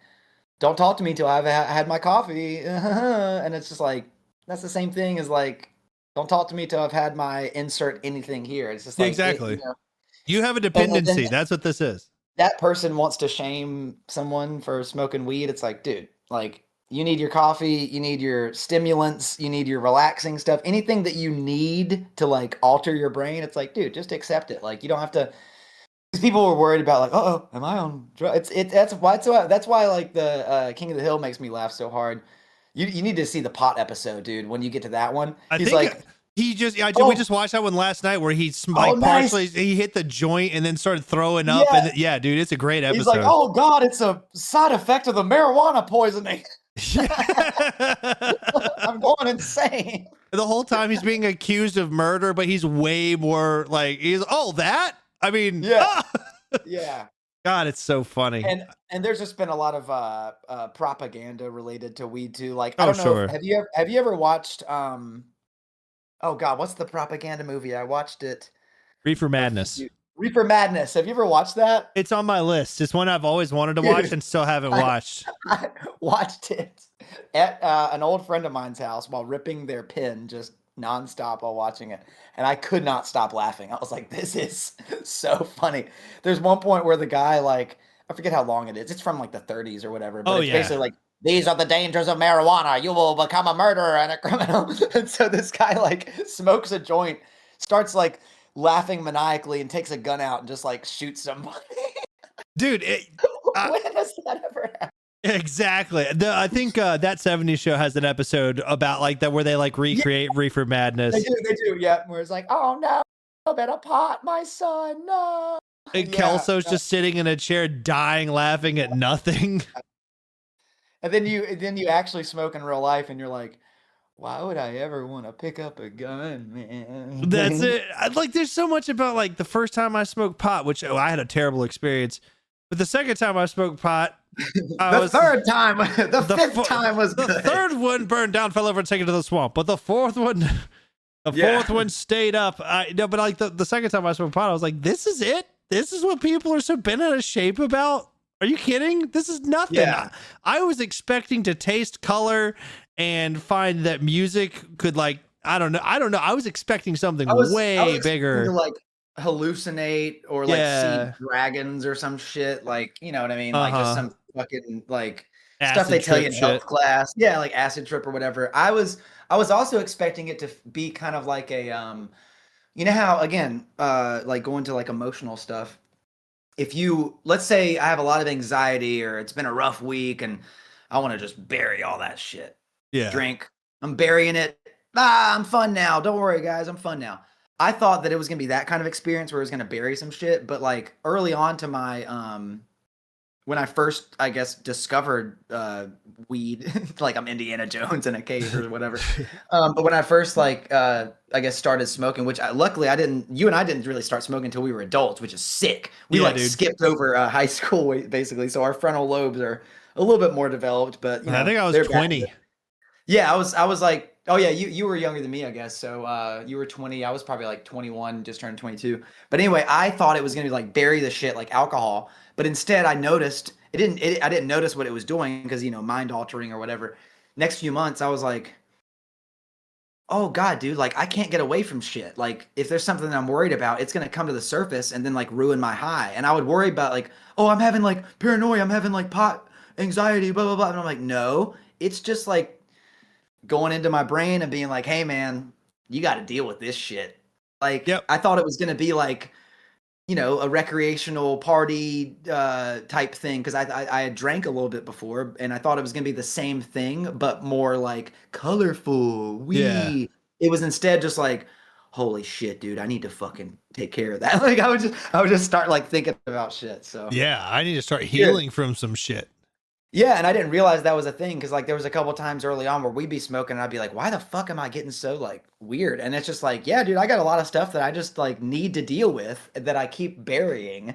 don't talk to me till I've had my coffee. And it's just like, that's the same thing as like, don't talk to me till I've had my insert anything here. It's just like, exactly. You have a dependency. That's what this is. That person wants to shame someone for smoking weed. It's like, dude, like, you need your coffee, you need your stimulants, you need your relaxing stuff, anything that you need to like alter your brain. It's like, dude, just accept it. Like, you don't have to. Because people were worried about like, oh, am I on drugs? That's why like the King of the Hill makes me laugh so hard. You need to see the pot episode, dude. When you get to that one, he's like. We just watched that one last night where he's like partially he hit the joint and then started throwing up. And dude, it's a great episode. He's like, oh God, it's a side effect of the marijuana poisoning. I'm going insane. The whole time he's being accused of murder, but he's way more like that. I mean, yeah. God, it's so funny. And there's just been a lot of propaganda related to weed too. Like, I don't know. Have you ever watched oh God, what's the propaganda movie? I watched it. Reefer Madness. Reefer Madness. Have you ever watched that? It's on my list. It's one I've always wanted to watch and still haven't watched. I watched it at an old friend of mine's house while ripping their pen just nonstop while watching it. And I could not stop laughing. I was like, this is so funny. There's one point where the guy, like, I forget how long it is. It's from like the 30s or whatever. But it's basically like, these are the dangers of marijuana. You will become a murderer and a criminal. And so this guy like smokes a joint, starts like laughing maniacally and takes a gun out and just like shoots somebody. Dude, when has that ever happened? Exactly. I think that 70s show has an episode about like that where they like recreate Reefer Madness. They do, yeah. Where it's like, oh no, I better pot my son, no. And Kelso's just sitting in a chair dying laughing at nothing. And then you actually smoke in real life, and you're like, why would I ever want to pick up a gun, man? That's it. Like, there's so much about like the first time I smoked pot, which I had a terrible experience, but the second time I smoked pot, the fifth time was good. The third one burned down, fell over, and taken to the swamp. But the fourth one, one stayed up. But like the second time I smoked pot, I was like, this is it. This is what people are so bent out of shape about. Are you kidding? This is nothing. Yeah. I was expecting to taste color and find that music could like, I don't know. I was expecting something way bigger. To like hallucinate or like see dragons or some shit. Like, you know what I mean? Like just some fucking like acid stuff they tell you in shit. health class. Yeah, like acid trip or whatever. I was I was also expecting it to be kind of like a you know how again like going to like emotional stuff. If you let's say I have a lot of anxiety or it's been a rough week and I want to just bury all that shit. Yeah. Drink. I'm burying it. Ah, I'm fun now. Don't worry, guys. I'm fun now. I thought that it was gonna be that kind of experience where it was gonna bury some shit, but like early on to my when I first, I guess, discovered weed, like I'm Indiana Jones in a cave or whatever. But when I first, like, I guess, started smoking, which luckily I didn't, you and I didn't really start smoking until we were adults, which is sick. We Yeah, like dude. skipped over high school basically, so our frontal lobes are a little bit more developed. But you I know, think I was they're back. 20. Yeah, I was like, oh yeah, you were younger than me, I guess. So you were 20, I was probably like 21, just turned 22. But anyway, I thought it was gonna be like bury the shit like alcohol, but instead I noticed I didn't notice what it was doing because you know, mind altering or whatever. Next few months, I was like, oh God, dude, like I can't get away from shit. Like if there's something that I'm worried about, it's gonna come to the surface and then like ruin my high. And I would worry about like, oh, I'm having like paranoia, I'm having like pot anxiety, blah blah blah. And I'm like, no, it's just like going into my brain and being like, hey man, you got to deal with this shit. Like Yep. I thought it was gonna be like, you know, a recreational party type thing because I had drank a little bit before and I thought it was gonna be the same thing but more like colorful. Yeah. It was instead just like, holy shit, dude, I need to fucking take care of that. Like I would just start like thinking about shit. So Yeah. I need to start yeah. healing from some shit. Yeah, and I didn't realize that was a thing because like there was a couple times early on where we'd be smoking and I'd be like, why the fuck am I getting so like weird? And it's just like, yeah, dude, I got a lot of stuff that I just like need to deal with that I keep burying.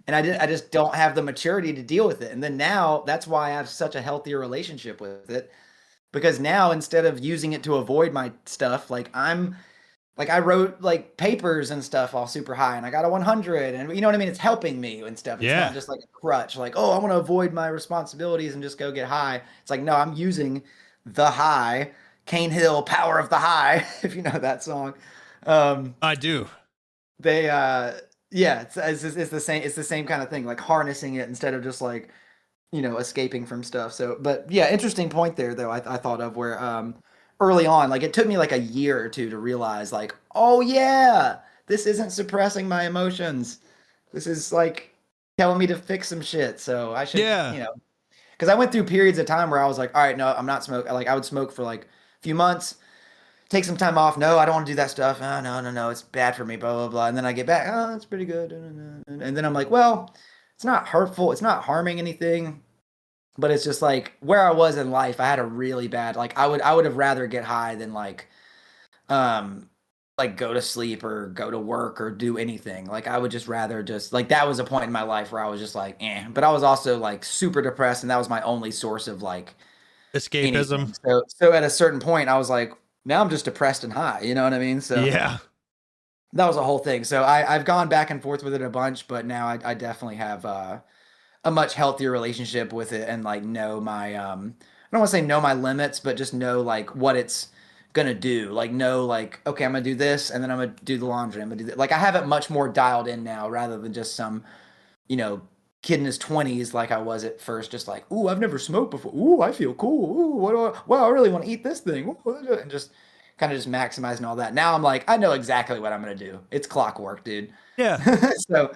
And I just don't have the maturity to deal with it. And then now that's why I have such a healthier relationship with it. Because now instead of using it to avoid my stuff, like I wrote like papers and stuff all super high and I got a 100 and you know what I mean? It's helping me and stuff. It's Yeah. not just like a crutch, like, oh, I want to avoid my responsibilities and just go get high. It's like, no, I'm using the high, Cane Hill, Power of the High, if you know that song. Um, I do. they, yeah, it's the same kind of thing, like harnessing it instead of just like, you know, escaping from stuff. So, but yeah, interesting point there though. I thought of where, early on, like it took me like a year or two to realize like, oh yeah, this isn't suppressing my emotions. This is like telling me to fix some shit. So I should, Yeah. you know, because I went through periods of time where I was like, all right, no, I'm not smoking. Like I would smoke for like a few months, take some time off. No, I don't want to do that stuff. Oh, no, it's bad for me, blah, blah, blah. And then I get back, oh, it's pretty good. And then I'm like, well, it's not hurtful. It's not harming anything. But it's just like where I was in life, I had a really bad, like I would have rather get high than um, like go to sleep or go to work or do anything. Like I would just rather just like that was a point in my life where I was just like, eh. But I was also like super depressed and that was my only source of like anything. Escapism. So at a certain point, I was like, now I'm just depressed and high. You know what I mean? So Yeah. that was a whole thing. So I've gone back and forth with it a bunch, but now I definitely have a much healthier relationship with it and like know my I don't want to say know my limits, but just know like what it's gonna do. Like know like, okay, I'm gonna do this and then I'm gonna do the laundry. I'm gonna do that. Like I have it much more dialed in now rather than just some, you know, kid in his 20s like I was at first, just like, ooh, I've never smoked before. Ooh, I feel cool. Ooh, wow, I really want to eat this thing. Ooh, and just kind of just maximizing all that. Now I'm like, I know exactly what I'm gonna do. It's clockwork, dude. Yeah. So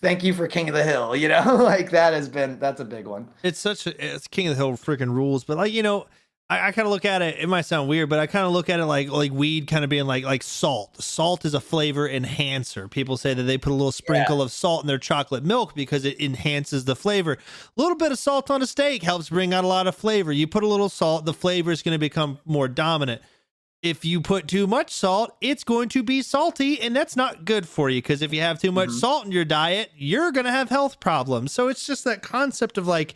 thank you for King of the Hill, you know? Like that's a big one. It's King of the Hill freaking rules, but like, you know, I kind of look at it, it might sound weird, but I kind of look at it like weed kind of being like salt. Salt is a flavor enhancer. People say that they put a little sprinkle of salt in their chocolate milk because it enhances the flavor. A little bit of salt on a steak helps bring out a lot of flavor. You put a little salt, the flavor is going to become more dominant. If you put too much salt, it's going to be salty, and that's not good for you because if you have too much salt in your diet, you're going to have health problems. So it's just that concept of like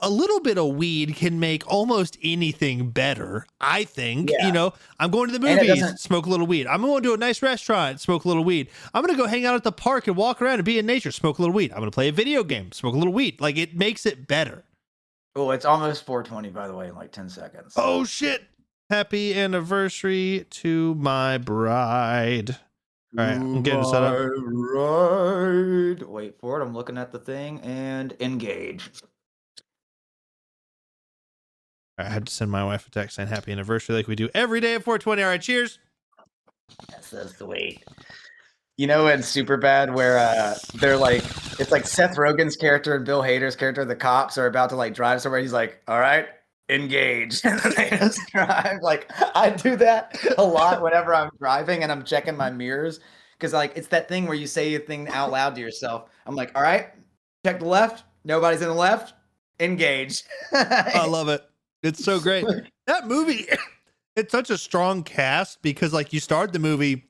a little bit of weed can make almost anything better, I think. Yeah. You know, I'm going to the And it movies, doesn't smoke a little weed. I'm going to a nice restaurant, smoke a little weed. I'm going to go hang out at the park and walk around and be in nature, smoke a little weed. I'm going to play a video game, smoke a little weed. Like it makes it better. Oh, it's almost 4:20 by the way in like 10 seconds. Oh, shit. Happy anniversary to my bride. All right, I'm getting set up. Right. Wait for it. I'm looking at the thing and engage. I had to send my wife a text saying happy anniversary like we do every day at 420. All right, cheers. That's so sweet. You know, in Superbad, where they're like, it's like Seth Rogen's character and Bill Hader's character, the cops are about to like drive somewhere. He's like, all right, engage. And then they just drive. Like, I do that a lot whenever I'm driving and I'm checking my mirrors. Because, like, it's that thing where you say a thing out loud to yourself. I'm like, all right, check the left. Nobody's in the left. Engage. I love it. It's so great. That movie, it's such a strong cast because, like, you start the movie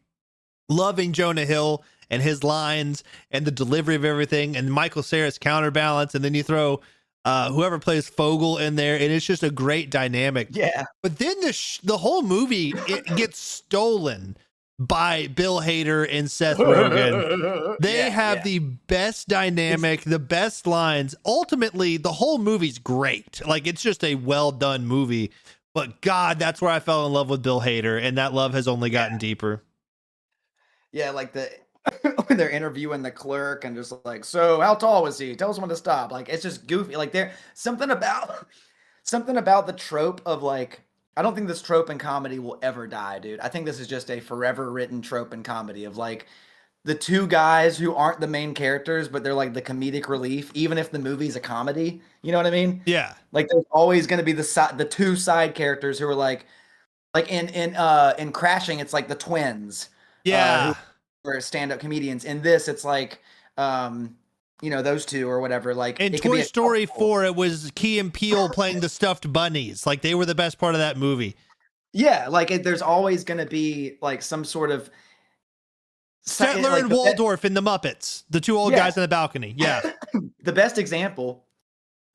loving Jonah Hill and his lines and the delivery of everything and Michael Cera's counterbalance, and then you throw whoever plays Fogel in there, and it's just a great dynamic. Yeah. But then the whole movie, it gets stolen by Bill Hader and Seth Rogen. They have the best dynamic, the best lines. Ultimately, the whole movie's great. Like, it's just a well done movie. But God, that's where I fell in love with Bill Hader, and that love has only gotten deeper. Yeah, like when they're interviewing the clerk and just like, so how tall was he? Tell us when to stop. Like, it's just goofy. Like, there's something about the trope of like, I don't think this trope in comedy will ever die, dude. I think this is just a forever written trope in comedy of like the two guys who aren't the main characters, but they're like the comedic relief, even if the movie's a comedy. You know what I mean? Yeah. Like, there's always going to be the two side characters who are like in Crashing, it's like the twins. Yeah. Who are stand-up comedians. In this, it's like, those two or whatever. Like, in Toy Story 4, it was Key and Peele playing the stuffed bunnies. Like, they were the best part of that movie. Yeah, like there's always going to be like some sort of Settler and Waldorf in the Muppets, the two old guys on the balcony. Yeah. The best example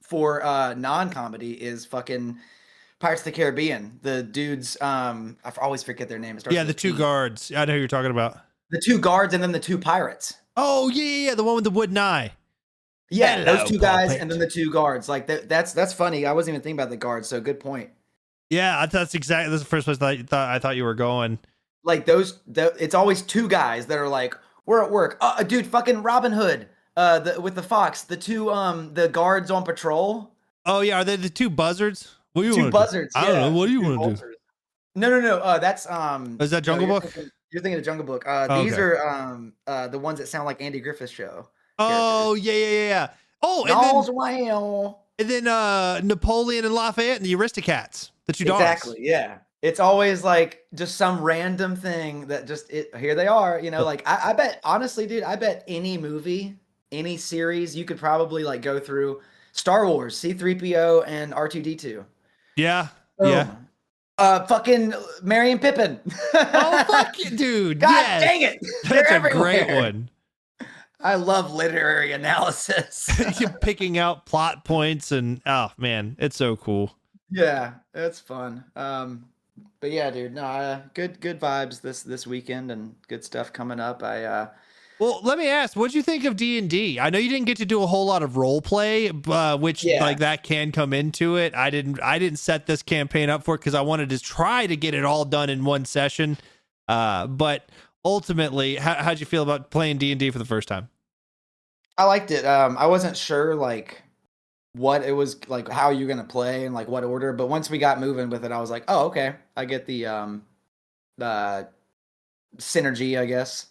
for non-comedy is fucking Pirates of the Caribbean. The dudes, I always forget their names. Yeah, the two guards. I know who you're talking about. The two guards and then the two pirates. Oh, yeah, the one with the wooden eye. Yeah, Hello, those two guys puppet. and then the two guards. Like, that's funny. I wasn't even thinking about the guards, so good point. Yeah, that's the first place I thought you were going. Like, it's always two guys that are like, we're at work. Dude, fucking Robin Hood, with the fox. The two, the guards on patrol. Oh, yeah, are they the two buzzards? What do you Two buzzards. I don't know. What do you want to do? No. That's Is that Jungle Book? You're thinking of Jungle Book. These are the ones that sound like Andy Griffith's show. Oh, yeah. Oh, and then Napoleon and Lafayette and the Aristocats, the two dogs. Exactly. Yeah. It's always like just some random thing that here they are. You know, like I bet, honestly, dude, I bet any movie, any series, you could probably like go through Star Wars, C-3PO and R2-D2. Yeah. Boom. Yeah. Fucking Merry and Pippin. Oh, fuck you, dude. God yes. dang it. That's They're a great everywhere. one. I love literary analysis. You're picking out plot points and, oh, man, it's so cool. Yeah, it's fun. But yeah, dude, no, good vibes this weekend and good stuff coming up. Well, let me ask, what'd you think of D&D? I know you didn't get to do a whole lot of role play, which like that can come into it. I didn't set this campaign up for it because I wanted to try to get it all done in one session. But ultimately, how'd you feel about playing D&D for the first time? I liked it. I wasn't sure like what it was like, how you're gonna play and like what order, but once we got moving with it, I was like, oh, okay, I get the synergy, I guess.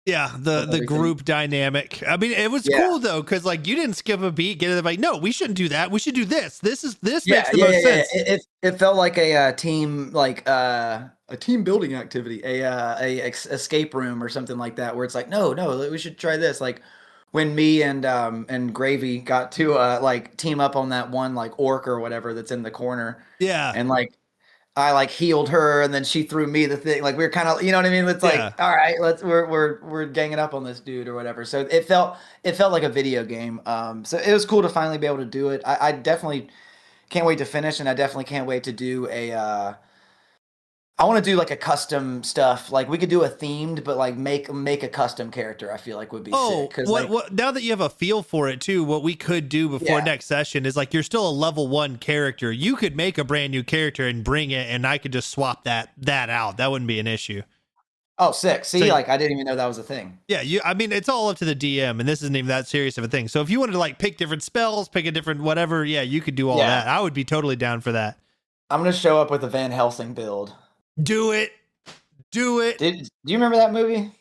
Yeah, the group dynamic. I mean, it was cool though, because like you didn't skip a beat. Get it? Like, no, we shouldn't do that. We should do this. This makes the most sense. It felt like a team, like a team building activity, a escape room or something like that, where it's like, no, we should try this. Like when me and Gravy got to like team up on that one like orc or whatever that's in the corner. Yeah, and like I like healed her and then she threw me the thing. Like we were kind of, you know what I mean? It's like, all right, we're ganging up on this dude or whatever. So it felt like a video game. So it was cool to finally be able to do it. I definitely can't wait to finish, and I definitely can't wait to do I want to do like a custom stuff. Like we could do a themed, but like make a custom character. I feel like would be sick. What now that you have a feel for it too, what we could do before next session is like you're still a level 1 character. You could make a brand new character and bring it, and I could just swap that out. That wouldn't be an issue. Oh, sick. See, so, like I didn't even know that was a thing. Yeah, I mean, it's all up to the DM, and this isn't even that serious of a thing. So if you wanted to like pick different spells, pick a different whatever, yeah, you could do all that. I would be totally down for that. I'm gonna show up with a Van Helsing build. Do it. Do it. Do you remember that movie?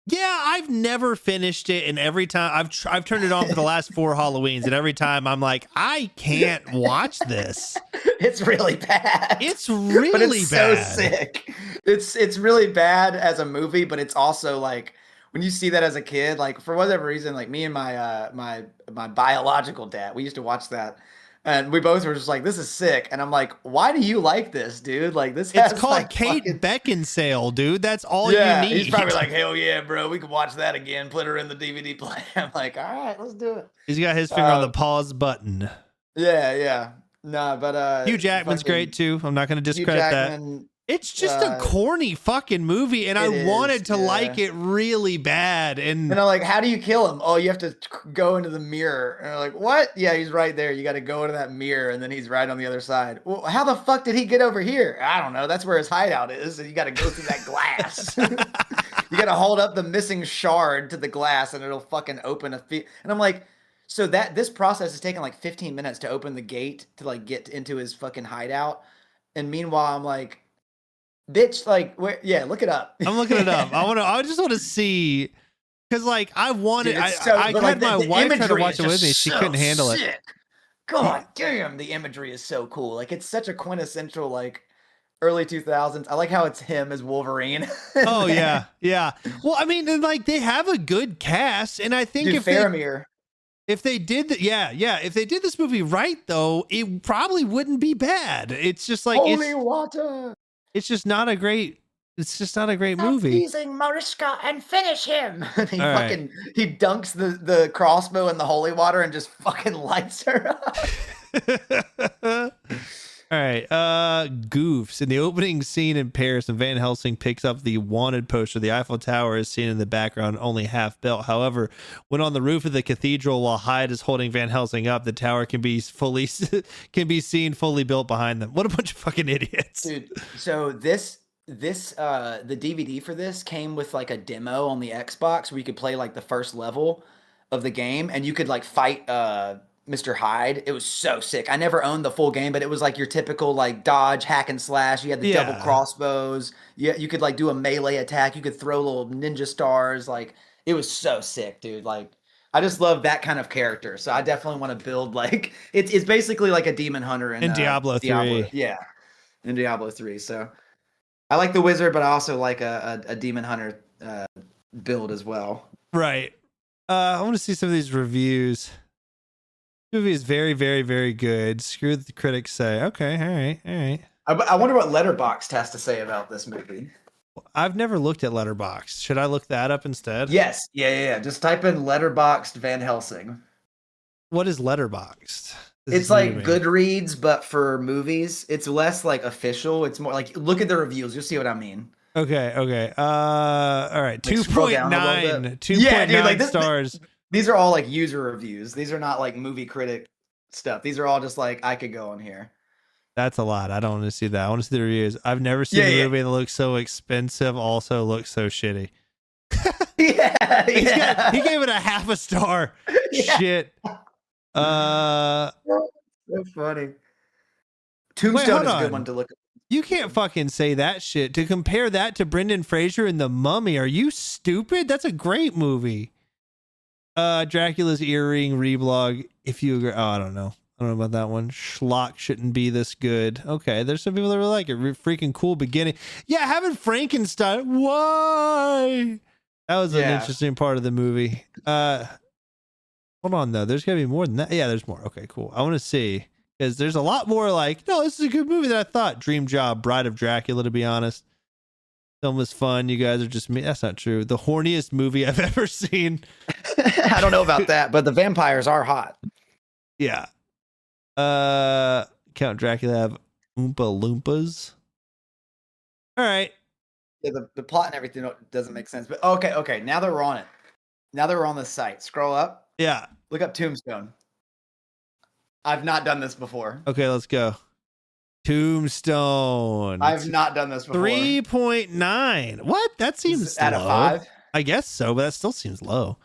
Yeah, I've never finished it, and every time I've turned it on for the last 4 Halloweens, and every time I'm like, I can't watch this. It's really bad. It's really but it's bad. So sick. It's really bad as a movie, but it's also like when you see that as a kid, like for whatever reason, like me and my my biological dad, we used to watch that. And we both were just like, this is sick. And I'm like, why do you like this, dude? Like this It's has called like Kate fucking... Beckinsale, dude. That's all yeah, you need. he's probably like, hell yeah, bro. We can watch that again. Put her in the DVD player. I'm like, all right, let's do it. He's got his finger on the pause button. Yeah. No, but Hugh Jackman's great too. I'm not going to discredit that. It's just a corny fucking movie, and I wanted to like it really bad. And I'm like, how do you kill him? Oh, you have to go into the mirror. And I'm like, what? Yeah, he's right there. You got to go into that mirror, and then he's right on the other side. Well, how the fuck did he get over here? I don't know. That's where his hideout is. And you got to go through that glass. You got to hold up the missing shard to the glass, and it'll fucking open a feet. And I'm like, so this process is taking like 15 minutes to open the gate to like get into his fucking hideout. And meanwhile, I'm like, bitch, like, where? Yeah, look it up. I'm looking it up. I just want to see, because like I wanted. Dude, I had my wife try to watch it with me. She couldn't handle it. God damn, the imagery is so cool. Like it's such a quintessential like early 2000s. I like how it's him as Wolverine. Oh yeah. Well, I mean, like they have a good cast, and I think Dude, Faramir. If they did that, if they did this movie right, though, it probably wouldn't be bad. It's just like holy water. It's just not a great. It's just not a great movie. Using Mariska and finish him. he All fucking he dunks the crossbow in the holy water and just fucking lights her up. All right, goofs. In the opening scene in Paris, when Van Helsing picks up the wanted poster, the Eiffel Tower is seen in the background, only half built. However, when on the roof of the cathedral while Hyde is holding Van Helsing up, the tower can be seen fully built behind them. What a bunch of fucking idiots, dude. So the DVD for this came with like a demo on the Xbox where you could play like the first level of the game, and you could like fight Mr. Hyde. It was so sick. I never owned the full game, but it was like your typical like dodge, hack and slash. You had the double crossbows. Yeah, you could like do a melee attack. You could throw little ninja stars. Like it was so sick, dude. Like I just love that kind of character. So I definitely want to build like it's basically like a demon hunter in Diablo 3. Yeah, in Diablo 3. So I like the wizard, but I also like a demon hunter build as well. Right. I want to see some of these reviews. Movie is very, very, very good. Screw what the critics say. Okay, all right. I wonder what Letterboxd has to say about this movie. I've never looked at Letterboxd. Should I look that up instead? Yes. Yeah. Just type in Letterboxd Van Helsing. What is Letterboxd? It's like Goodreads, but for movies. It's less like official. It's more like look at the reviews. You'll see what I mean. Okay. All right. 2.9. 2.9 stars. These are all like user reviews. These are not like movie critic stuff. These are all just like I could go on here. That's a lot. I don't want to see that. I want to see the reviews. I've never seen a movie that looks so expensive, also looks so shitty. Yeah. He gave it a half a star. Yeah. Shit. So funny. Tombstone is a good one to look at. You can't fucking say that shit. To compare that to Brendan Fraser in The Mummy, are you stupid? That's a great movie. Dracula's earring reblog. If you agree, I don't know about that one. Schlock shouldn't be this good. Okay, there's some people that really like it. Freaking cool beginning. Yeah, having Frankenstein. Why? That was an interesting part of the movie. Hold on though. There's gotta be more than that. Yeah, there's more. Okay, cool. I want to see because there's a lot more. Like, no, this is a good movie than I thought. Dream Job, Bride of Dracula. To be honest. Film was fun. You guys are just me. That's not true. The horniest movie I've ever seen. I don't know about that, but the vampires are hot. Yeah. Count Dracula have Oompa Loompas. All right. Yeah, the plot and everything doesn't make sense. But okay. Now that we're on it. Now that we're on the site, scroll up. Yeah. Look up Tombstone. I've not done this before. Okay, let's go. Tombstone. I've not done this before. 3.9. What? That seems out low. of 5? I guess so, but that still seems low.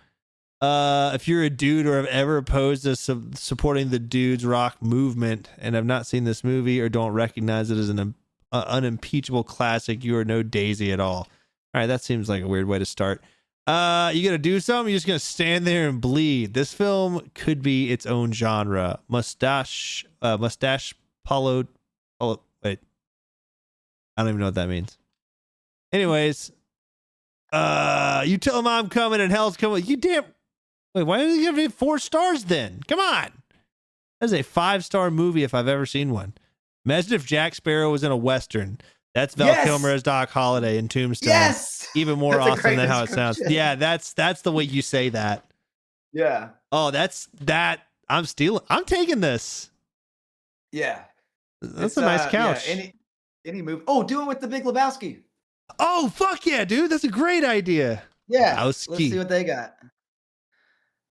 If you're a dude or have ever opposed to supporting the dudes rock movement and have not seen this movie or don't recognize it as an unimpeachable classic, you are no Daisy at all. All right, that seems like a weird way to start. You gonna do something? You're just gonna stand there and bleed. This film could be its own genre. Mustache Polo. Wait, I don't even know what that means. Anyways, you tell him I'm coming and hell's coming. You damn. Wait, why did you give it 4 stars then? Come on. That's a 5-star movie if I've ever seen one. Imagine if Jack Sparrow was in a Western. That's Val Kilmer as Doc Holliday in Tombstone. Yes. Even more That's a awesome great than how it sounds. description. Yeah, that's the way you say that. Yeah. Oh, that. I'm taking this. Yeah. That's a nice couch. Yeah, any move. Oh, do it with the Big Lebowski. Oh, fuck yeah, dude. That's a great idea. Yeah. Lebowski. Let's see what they got.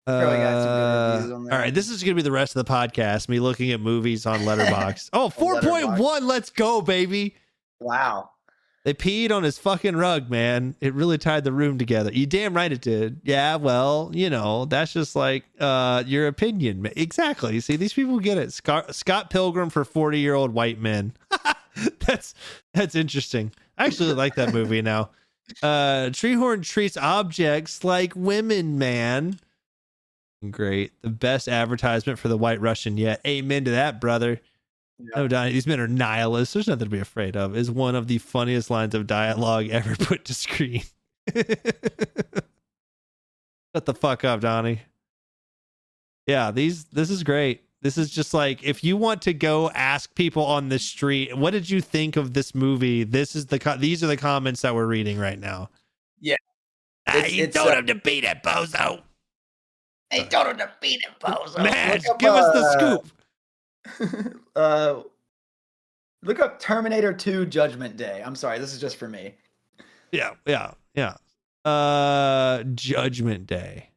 Probably got some good reviews on there. All right, this is going to be the rest of the podcast, me looking at movies on Letterboxd. Oh, 4.1. Let's go, baby. Wow. They peed on his fucking rug, man. It really tied the room together. You damn right it did. Yeah, well, that's just like your opinion. Exactly. See, these people get it. Scott Pilgrim for 40-year-old white men. That's interesting. I actually like that movie now. Treehorn treats objects like women, man. Great. The best advertisement for the White Russian yet. Amen to that, brother. Yeah. No, Donnie, these men are nihilists. There's nothing to be afraid of. Is one of the funniest lines of dialogue ever put to screen. Shut the fuck up, Donnie. Yeah, this is great. This is just like, if you want to go ask people on the street, what did you think of this movie? These are the comments that we're reading right now. Yeah. You told him to beat it, bozo. Hey, told him to beat it, bozo. Madge, give us the scoop. Look up Terminator 2 Judgment Day. I'm sorry, this is just for me. Yeah. Judgment Day.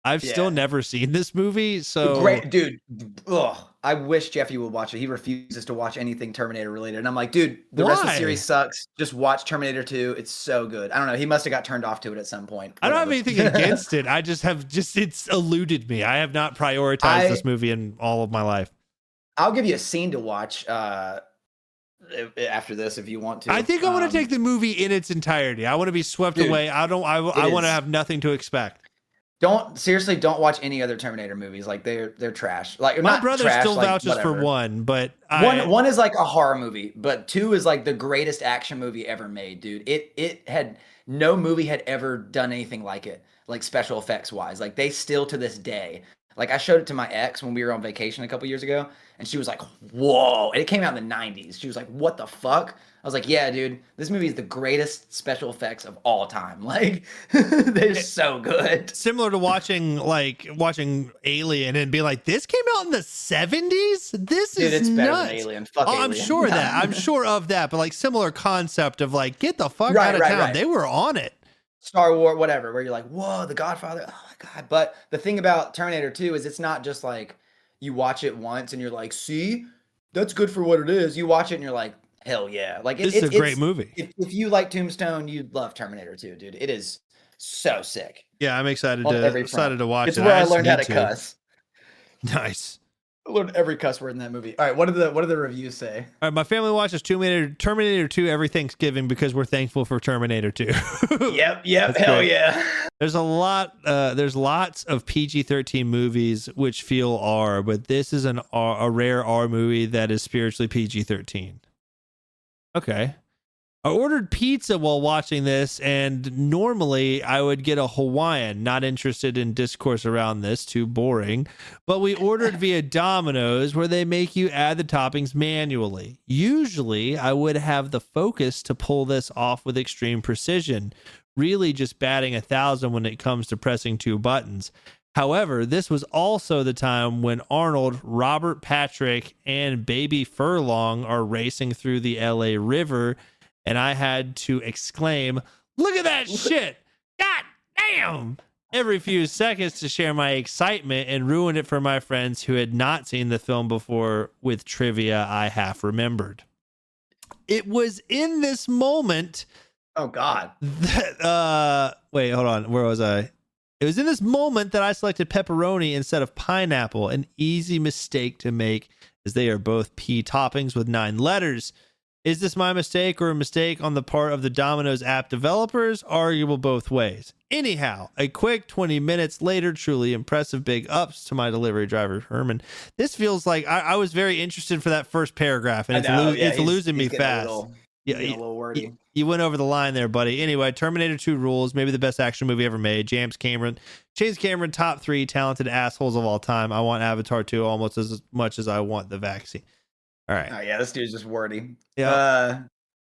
I've still never seen this movie, so great, dude. Ugh, I wish Jeffy would watch it. He refuses to watch anything Terminator related, and I'm like, dude, the rest of the series sucks. Just watch Terminator 2. It's so good. I don't know. He must have got turned off to it at some point. I don't have anything against it. I just have it's eluded me. I have not prioritized this movie in all of my life. I'll give you a scene to watch after this if you want to. I think I want to take the movie in its entirety. I want to be swept away. I want to have nothing to expect. Don't watch any other Terminator movies. Like they're trash. Like my brother still vouches for one, but one is like a horror movie, but 2 is like the greatest action movie ever made, dude. It had no movie had ever done anything like it, like special effects wise. Like they still to this day. Like I showed it to my ex when we were on vacation a couple years ago, and she was like, "Whoa!" And it came out in the '90s. She was like, "What the fuck?" I was like, "Yeah, dude, this movie is the greatest special effects of all time. Like, they're so good." Similar to watching Alien and be like, "This came out in the '70s. This dude, is it's nuts." better than Alien. Fuck Alien. I'm sure of that. I'm sure of that. But like similar concept of like, get the fuck out of town. Right. They were on it. Star Wars, whatever, where you're like, whoa, The Godfather, oh my God. But the thing about Terminator 2 is it's not just like you watch it once and you're like, see, that's good for what it is. You watch it and you're like, hell yeah. Like it's a great movie. If you like Tombstone, you'd love Terminator 2, dude. It is so sick. Yeah, I'm excited to watch it. It's where I learned how to cuss. Nice. I learned every cuss word in that movie. All right, what do the reviews say? All right, my family watches Terminator 2 every Thanksgiving because we're thankful for Terminator 2. Yep, hell great. Yeah. There's lots of PG-13 movies which feel R, but this is a rare R movie that is spiritually PG-13. Okay. I ordered pizza while watching this, and normally I would get a Hawaiian. Not interested in discourse around this, too boring. But we ordered via Domino's, where they make you add the toppings manually. Usually, I would have the focus to pull this off with extreme precision, really just batting 1,000 when it comes to pressing 2 buttons. However, this was also the time when Arnold, Robert Patrick, and Baby Furlong are racing through the LA River, and I had to exclaim, "Look at that shit! God damn!" every few seconds to share my excitement and ruin it for my friends who had not seen the film before with trivia I half remembered. It was in this moment. Oh God. That, wait, hold on. Where was I? It was in this moment that I selected pepperoni instead of pineapple, an easy mistake to make as they are both P toppings with 9 letters. Is this my mistake or a mistake on the part of the Domino's app developers? Arguable both ways. Anyhow, a quick 20 minutes later, truly impressive big ups to my delivery driver, Herman. This feels like I was very interested for that first paragraph, and it's losing me fast. A little wordy. You went over the line there, buddy. Anyway, Terminator 2 rules, maybe the best action movie ever made. James Cameron, top 3 talented assholes of all time. I want Avatar 2 almost as much as I want the vaccine. All right. Oh yeah, this dude's just wordy. Yeah.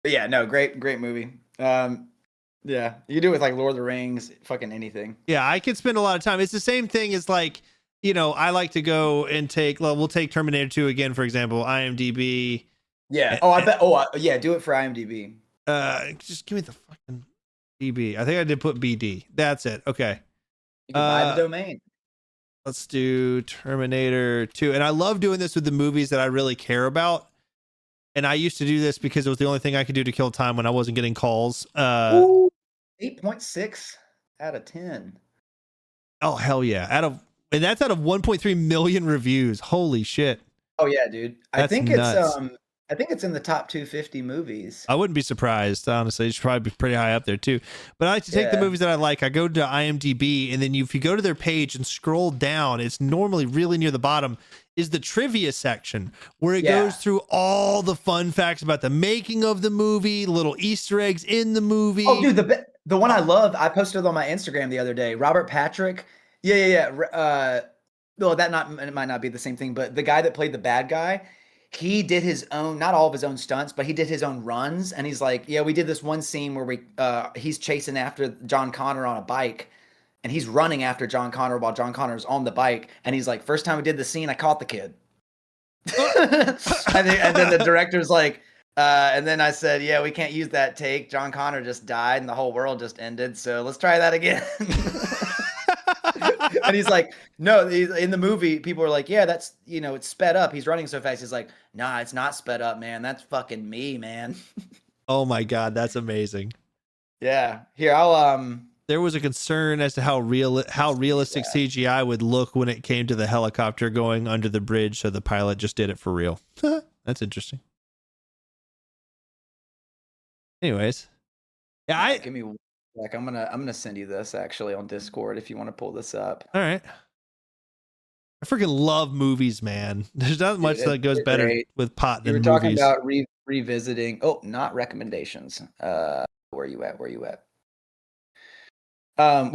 But yeah, no, great movie. Yeah, you can do it with like Lord of the Rings, fucking anything. Yeah, I could spend a lot of time. It's the same thing as like, I like to go and we'll take Terminator 2 again, for example, IMDb. Yeah. Oh, I bet. Oh, yeah, do it for IMDb. Just give me the fucking DB. I think I did put BD. That's it. Okay. You can buy the domain. Let's do Terminator 2. And I love doing this with the movies that I really care about. And I used to do this because it was the only thing I could do to kill time when I wasn't getting calls. 8.6 out of 10. Oh, hell yeah. And that's out of 1.3 million reviews. Holy shit. Oh yeah, dude. That's nuts. I think it's in the top 250 movies. I wouldn't be surprised, honestly. It should probably be pretty high up there, too. But I like to take the movies that I like. I go to IMDb, and then if you go to their page and scroll down, it's normally really near the bottom, is the trivia section, where it goes through all the fun facts about the making of the movie, little Easter eggs in the movie. Oh, dude, the one I love, I posted on my Instagram the other day. Robert Patrick. Yeah. Well, it might not be the same thing, but the guy that played the bad guy, he did his own, not all of his own stunts, but he did his own runs. And he's like, yeah, we did this one scene where he's chasing after John Connor on a bike, and he's running after John Connor while John Connor's on the bike. And he's like, first time we did the scene, I caught the kid. and then the director's like, and then I said, yeah, we can't use that take. John Connor just died and the whole world just ended. So let's try that again. And he's like, no, in the movie, people are like, yeah, that's, it's sped up. He's running so fast. He's like, nah, it's not sped up, man. That's fucking me, man. Oh my God. That's amazing. Yeah. Here, there was a concern as to how realistic CGI would look when it came to the helicopter going under the bridge. So the pilot just did it for real. That's interesting. Anyways. Yeah. Give me like, I'm gonna send you this actually on Discord if you want to pull this up. All right. I freaking love movies, man. There's not much that goes better with pot than movies. You were talking about revisiting. Oh, not recommendations. Where you at? We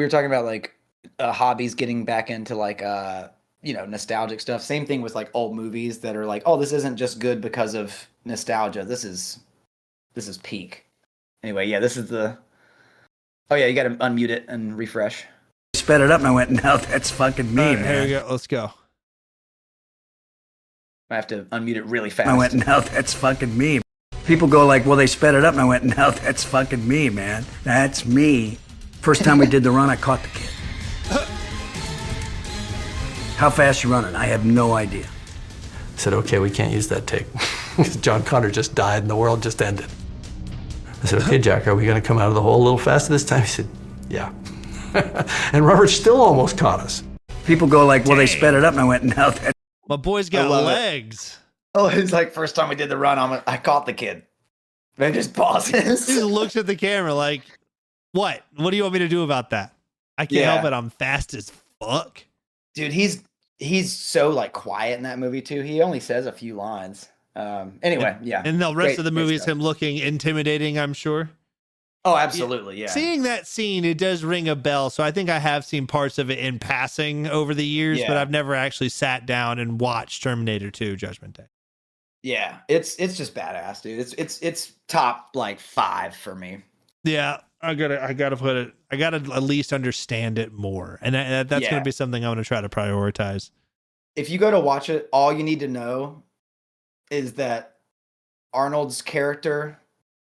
were talking about like hobbies, getting back into like nostalgic stuff. Same thing with like old movies that are like, oh, this isn't just good because of nostalgia. This is peak. Anyway, yeah, this is the. Oh yeah, you got to unmute it and refresh. Sped it up and I went, no, that's fucking me, man. Here we go. Let's go. I have to unmute it really fast. I went, no, that's fucking me. People go like, well, they sped it up and I went, no, that's fucking me, man. That's me. First time we did the run, I caught the kid. How fast you running? I have no idea. I said, okay, we can't use that take. John Connor just died and the world just ended. I said, okay, Jack, are we going to come out of the hole a little faster this time? He said, yeah. And Robert still almost caught us. People go like, well, they sped it up and I went, no, that. My boy's got legs. Oh, it's like first time we did the run, I caught the kid. Then just pauses. He just looks at the camera like, what? What do you want me to do about that? I can't help it. I'm fast as fuck. Dude, he's so like quiet in that movie too. He only says a few lines. Anyway, yeah. And the rest of the movie is him looking intimidating, I'm sure. Oh, absolutely, yeah. Seeing that scene, it does ring a bell. So I think I have seen parts of it in passing over the years, but I've never actually sat down and watched Terminator 2 Judgment Day. Yeah, it's just badass, dude. It's top like 5 for me. Yeah, I gotta put it. I gotta at least understand it more, and that's gonna be something I'm gonna try to prioritize. If you go to watch it, all you need to know is that Arnold's character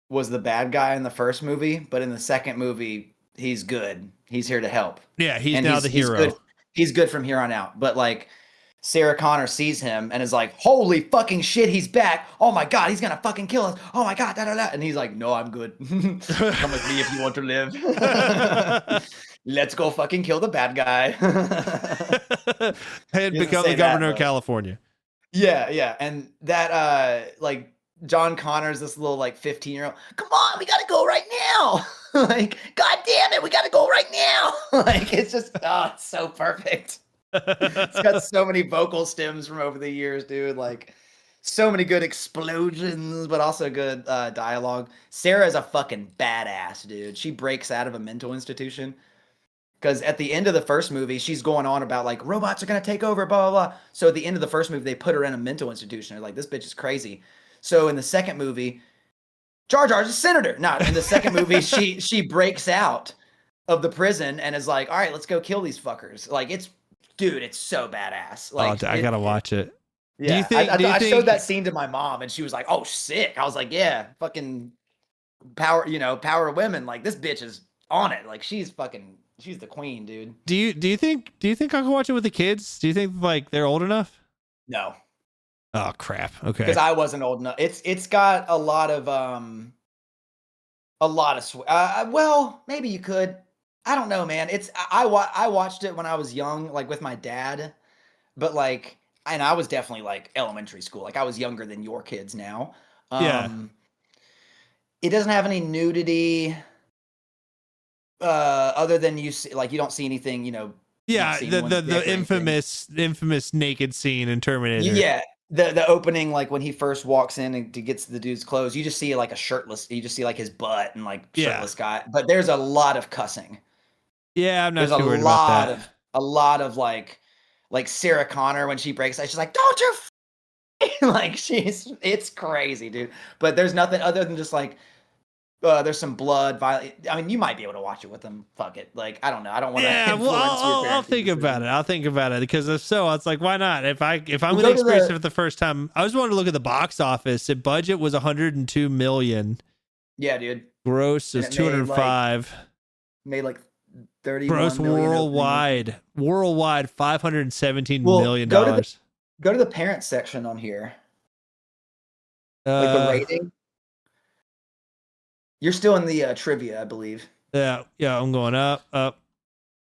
was the bad guy in the first movie, but in the second movie, he's good. He's here to help. Yeah, he's now the hero. He's good from here on out. But like, Sarah Connor sees him and is like, holy fucking shit, he's back. Oh my God, he's gonna fucking kill us. Oh my God, da da da. And he's like, no, I'm good. Come with me if you want to live. let's go fucking kill the bad guy. And He doesn't become say the that, governor of but- California. Yeah. And that, like, John Connor's this little, like, 15-year-old. Come on, we gotta go right now. Like, God damn it, we gotta go right now. Like, it's just, it's so perfect. It's got so many vocal stems from over the years, dude. Like, so many good explosions, but also good dialogue. Sarah is a fucking badass, dude. She breaks out of a mental institution. Because at the end of the first movie, she's going on about, like, robots are going to take over, blah, blah, blah. So at the end of the first movie, they put her in a mental institution. They're like, this bitch is crazy. So in the second movie, Jar Jar's a senator. No, in the second movie, she breaks out of the prison and is like, all right, let's go kill these fuckers. Like, dude, it's so badass. Like, I gotta watch it. Yeah, Do you think? I showed that scene to my mom, and she was like, "Oh, sick!" I was like, "Yeah, fucking power, power of women. Like, this bitch is on it. Like, she's the queen, dude." Do you think I can watch it with the kids? Do you think like they're old enough? No, Oh crap. Okay. because I wasn't old enough. It's got a lot of well, maybe you could. I don't know, man. I watched it when I was young, like with my dad, but like. And I was definitely like elementary school. Like I was younger than your kids now. Yeah. It doesn't have any nudity. Other than you see, like you don't see anything, Yeah, see the anyone dick or anything. infamous naked scene in Terminator. Yeah, the opening, like when he first walks in and gets the dude's clothes, you just see like you just see like his butt and like shirtless guy. But there's a lot of cussing. Yeah, I'm not There's too a worried about that. a lot of like Sarah Connor when she breaks out, she's like, "Don't you?" Like it's crazy, dude. But there's nothing other than just like there's some blood, violence. I mean, you might be able to watch it with them. Fuck it. Like I don't know. I don't want to. Yeah, well, I'll think about it. I'll think about it because if so, it's like why not? If I'm going to experience it for the first time, I just wanted to look at the box office. The budget was 102 million. Yeah, dude. Gross is 205. Made like 30 gross worldwide 517 million dollars. Go to the parent section on here. Like the rating. You're still in the trivia, I believe. Yeah, I'm going up.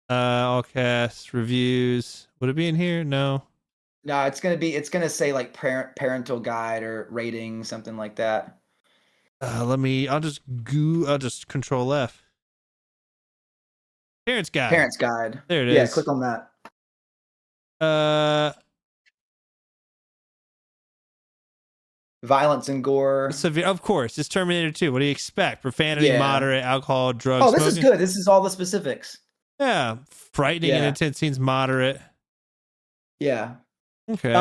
All cast reviews. Would it be in here? No, it's gonna say like parental guide or rating, something like that. I'll just control F. Parents guide. There it is. Yeah, click on that. Violence and gore. Severe, of course. It's Terminator 2. What do you expect? Profanity, moderate, alcohol, drugs. Oh, this is good. This is all the specifics. Yeah, frightening and intense scenes, moderate. Yeah. Okay.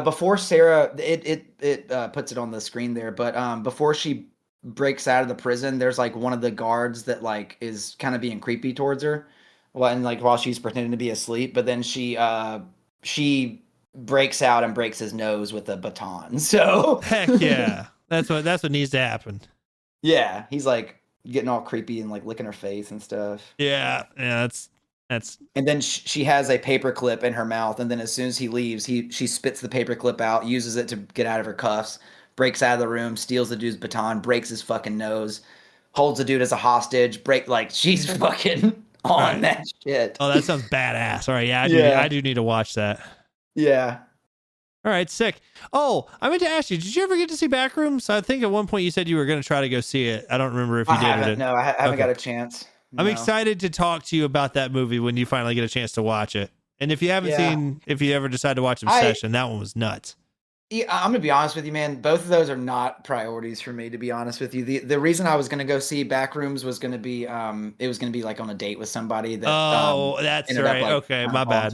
Before Sarah, it puts it on the screen there, but before she breaks out of the prison, there's like one of the guards that like is kind of being creepy towards her, while she's pretending to be asleep, but then she breaks out and breaks his nose with a baton. So heck yeah, that's what needs to happen. Yeah, he's like getting all creepy and like licking her face and stuff. Yeah, that's. And then she has a paperclip in her mouth, and then as soon as he leaves, she spits the paperclip out, uses it to get out of her cuffs, breaks out of the room, steals the dude's baton, breaks his fucking nose, holds the dude as a hostage. She's fucking on that shit. Oh, that sounds badass. All right, yeah, I do need to watch that. Yeah. All right, sick. Oh, I meant to ask you, did you ever get to see Backrooms? I think at one point you said you were going to try to go see it. I don't remember if you did or didn't. No, I haven't got a chance. I'm excited to talk to you about that movie when you finally get a chance to watch it. And if you haven't if you ever decide to watch Obsession, that one was nuts. Yeah, I'm gonna be honest with you, man. Both of those are not priorities for me, to be honest with you. The reason I was gonna go see Backrooms was gonna be it was gonna be like on a date with somebody that. That's right. Okay, my bad.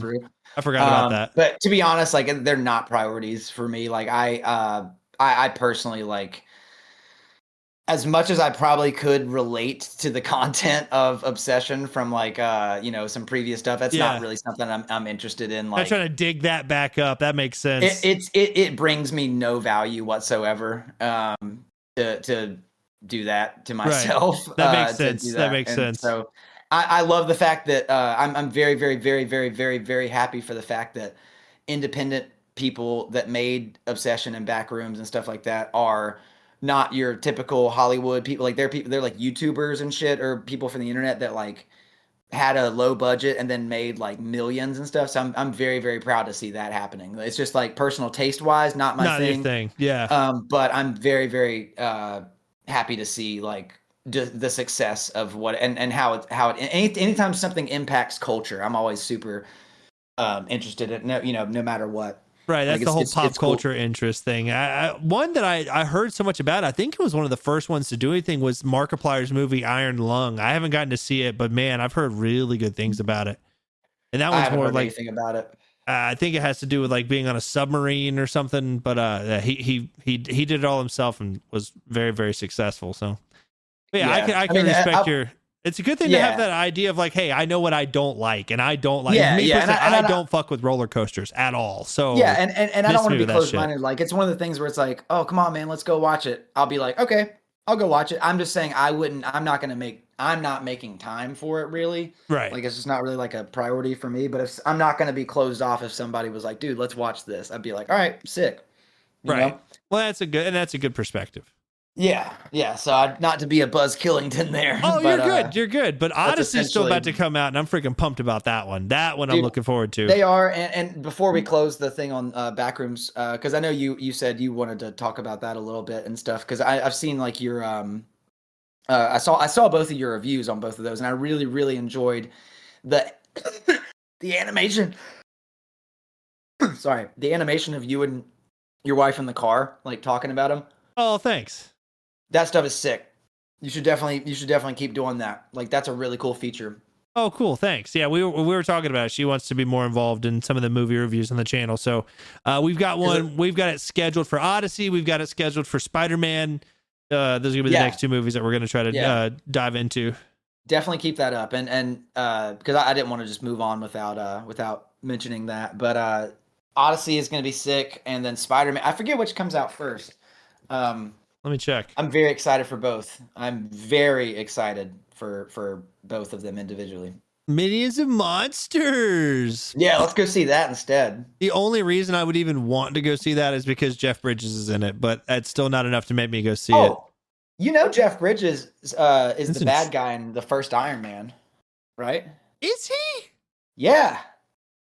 I forgot about that. But to be honest, like they're not priorities for me. Like I personally like. As much as I probably could relate to the content of Obsession from like some previous stuff, that's not really something I'm interested in. Like I'm trying to dig that back up. That makes sense. It brings me no value whatsoever to do that to myself. Right. That makes sense. That makes sense. So I love the fact that I'm very, very, very, very, very, very happy for the fact that independent people that made Obsession and Backrooms and stuff like that are not your typical Hollywood people. Like they're like YouTubers and shit, or people from the internet that like had a low budget and then made like millions and stuff. So I'm very, very proud to see that happening. It's just like personal taste wise, not my Not your thing. thing. Yeah. But I'm very, very happy to see like the success of what and how it anytime something impacts culture, I'm always super interested in no matter what. Right, that's Like, the whole it's pop cool. culture interest thing. One that I heard so much about, I think it was one of the first ones to do anything, was Markiplier's movie Iron Lung. I haven't gotten to see it, but man, I've heard really good things about it. And that I one's haven't more heard like, anything about it. I think it has to do with like being on a submarine or something. But he did it all himself and was very, very successful. So but yeah, Yeah. I can respect your. It's a good thing to have Yeah. that idea of like, hey, I know what I don't like, and I don't like. Yeah, me yeah, personally, and I don't fuck with roller coasters at all. So Yeah, and I miss don't want me to with be that shit. closed-minded. Like, it's one of the things where it's like, oh, come on, man, let's go watch it. I'll be like, okay, I'll go watch it. I'm just saying I'm not making time for it really. Right. Like, it's just not really like a priority for me. But if I'm not going to be closed off if somebody was like, dude, let's watch this. I'd be like, all right, sick. You Right. know? Well, that's a good perspective. Yeah. So not to be a Buzz Killington there. Oh, but, you're good. But Odyssey's still about to come out, and I'm freaking pumped about that one. That one I'm Dude, looking forward to. They are, and before we close the thing on Backrooms, because I know you said you wanted to talk about that a little bit and stuff, because I've seen like your I saw both of your reviews on both of those, and I really really enjoyed the the animation. Sorry, the animation of you and your wife in the car, like talking about him. Oh, thanks. That stuff is sick. You should definitely keep doing that. Like, that's a really cool feature. Oh, cool. Thanks. Yeah, we were talking about it. She wants to be more involved in some of the movie reviews on the channel. So we've got one. We've got it scheduled for Odyssey. We've got it scheduled for Spider-Man. Those are gonna be the next two movies that we're gonna try to dive into. Definitely keep that up, and because I didn't want to just move on without mentioning that. But Odyssey is gonna be sick, and then Spider-Man. I forget which comes out first. Let me check. I'm very excited for both. I'm very excited for both of them individually. Minions of Monsters. Yeah, let's go see that instead. The only reason I would even want to go see that is because Jeff Bridges is in it, but that's still not enough to make me go see it. You know Jeff Bridges is the bad guy in the first Iron Man, right? Is he? Yeah.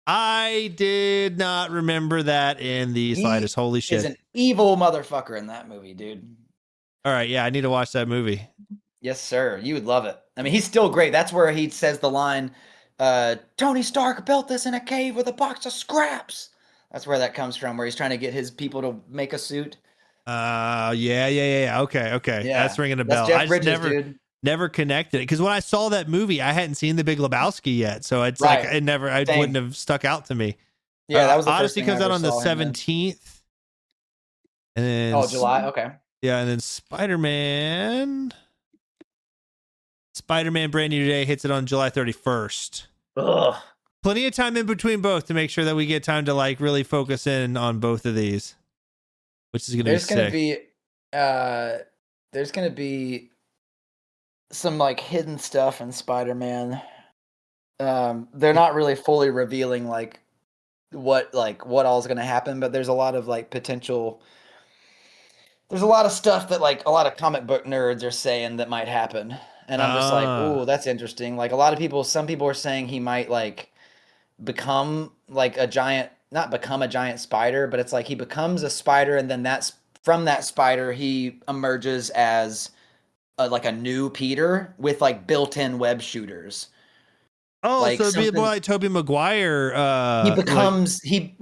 I did not remember that in the slightest. Holy shit. He's an evil motherfucker in that movie, dude. All right, yeah, I need to watch that movie. Yes, sir. You would love it. I mean, he's still great. That's where he says the line, Tony Stark built this in a cave with a box of scraps. That's where that comes from, where he's trying to get his people to make a suit. Yeah. Okay. Yeah. That's ringing a bell. Jeff I just Bridges, never connected it because when I saw that movie, I hadn't seen The Big Lebowski yet, so it's Right. like it Same. wouldn't have stuck out to me. Yeah, that was the first Odyssey thing comes I out ever on the saw him in. 17th, and then Oh, July. Okay. yeah, and then Spider-Man Brand New Day hits it on July 31st. Ugh. Plenty of time in between both to make sure that we get time to like really focus in on both of these, which is going to be sick. There's gonna be some like hidden stuff in Spider-Man. They're not really fully revealing like what all is gonna happen, but there's a lot of like potential. There's a lot of stuff that like a lot of comic book nerds are saying that might happen, and I'm just like, oh, that's interesting. Like some people are saying he might like become like not become a giant spider, but it's like he becomes a spider, and then from that spider he emerges as like a new Peter with like built-in web shooters. Oh, like so it'd be more like Tobey Maguire. He becomes he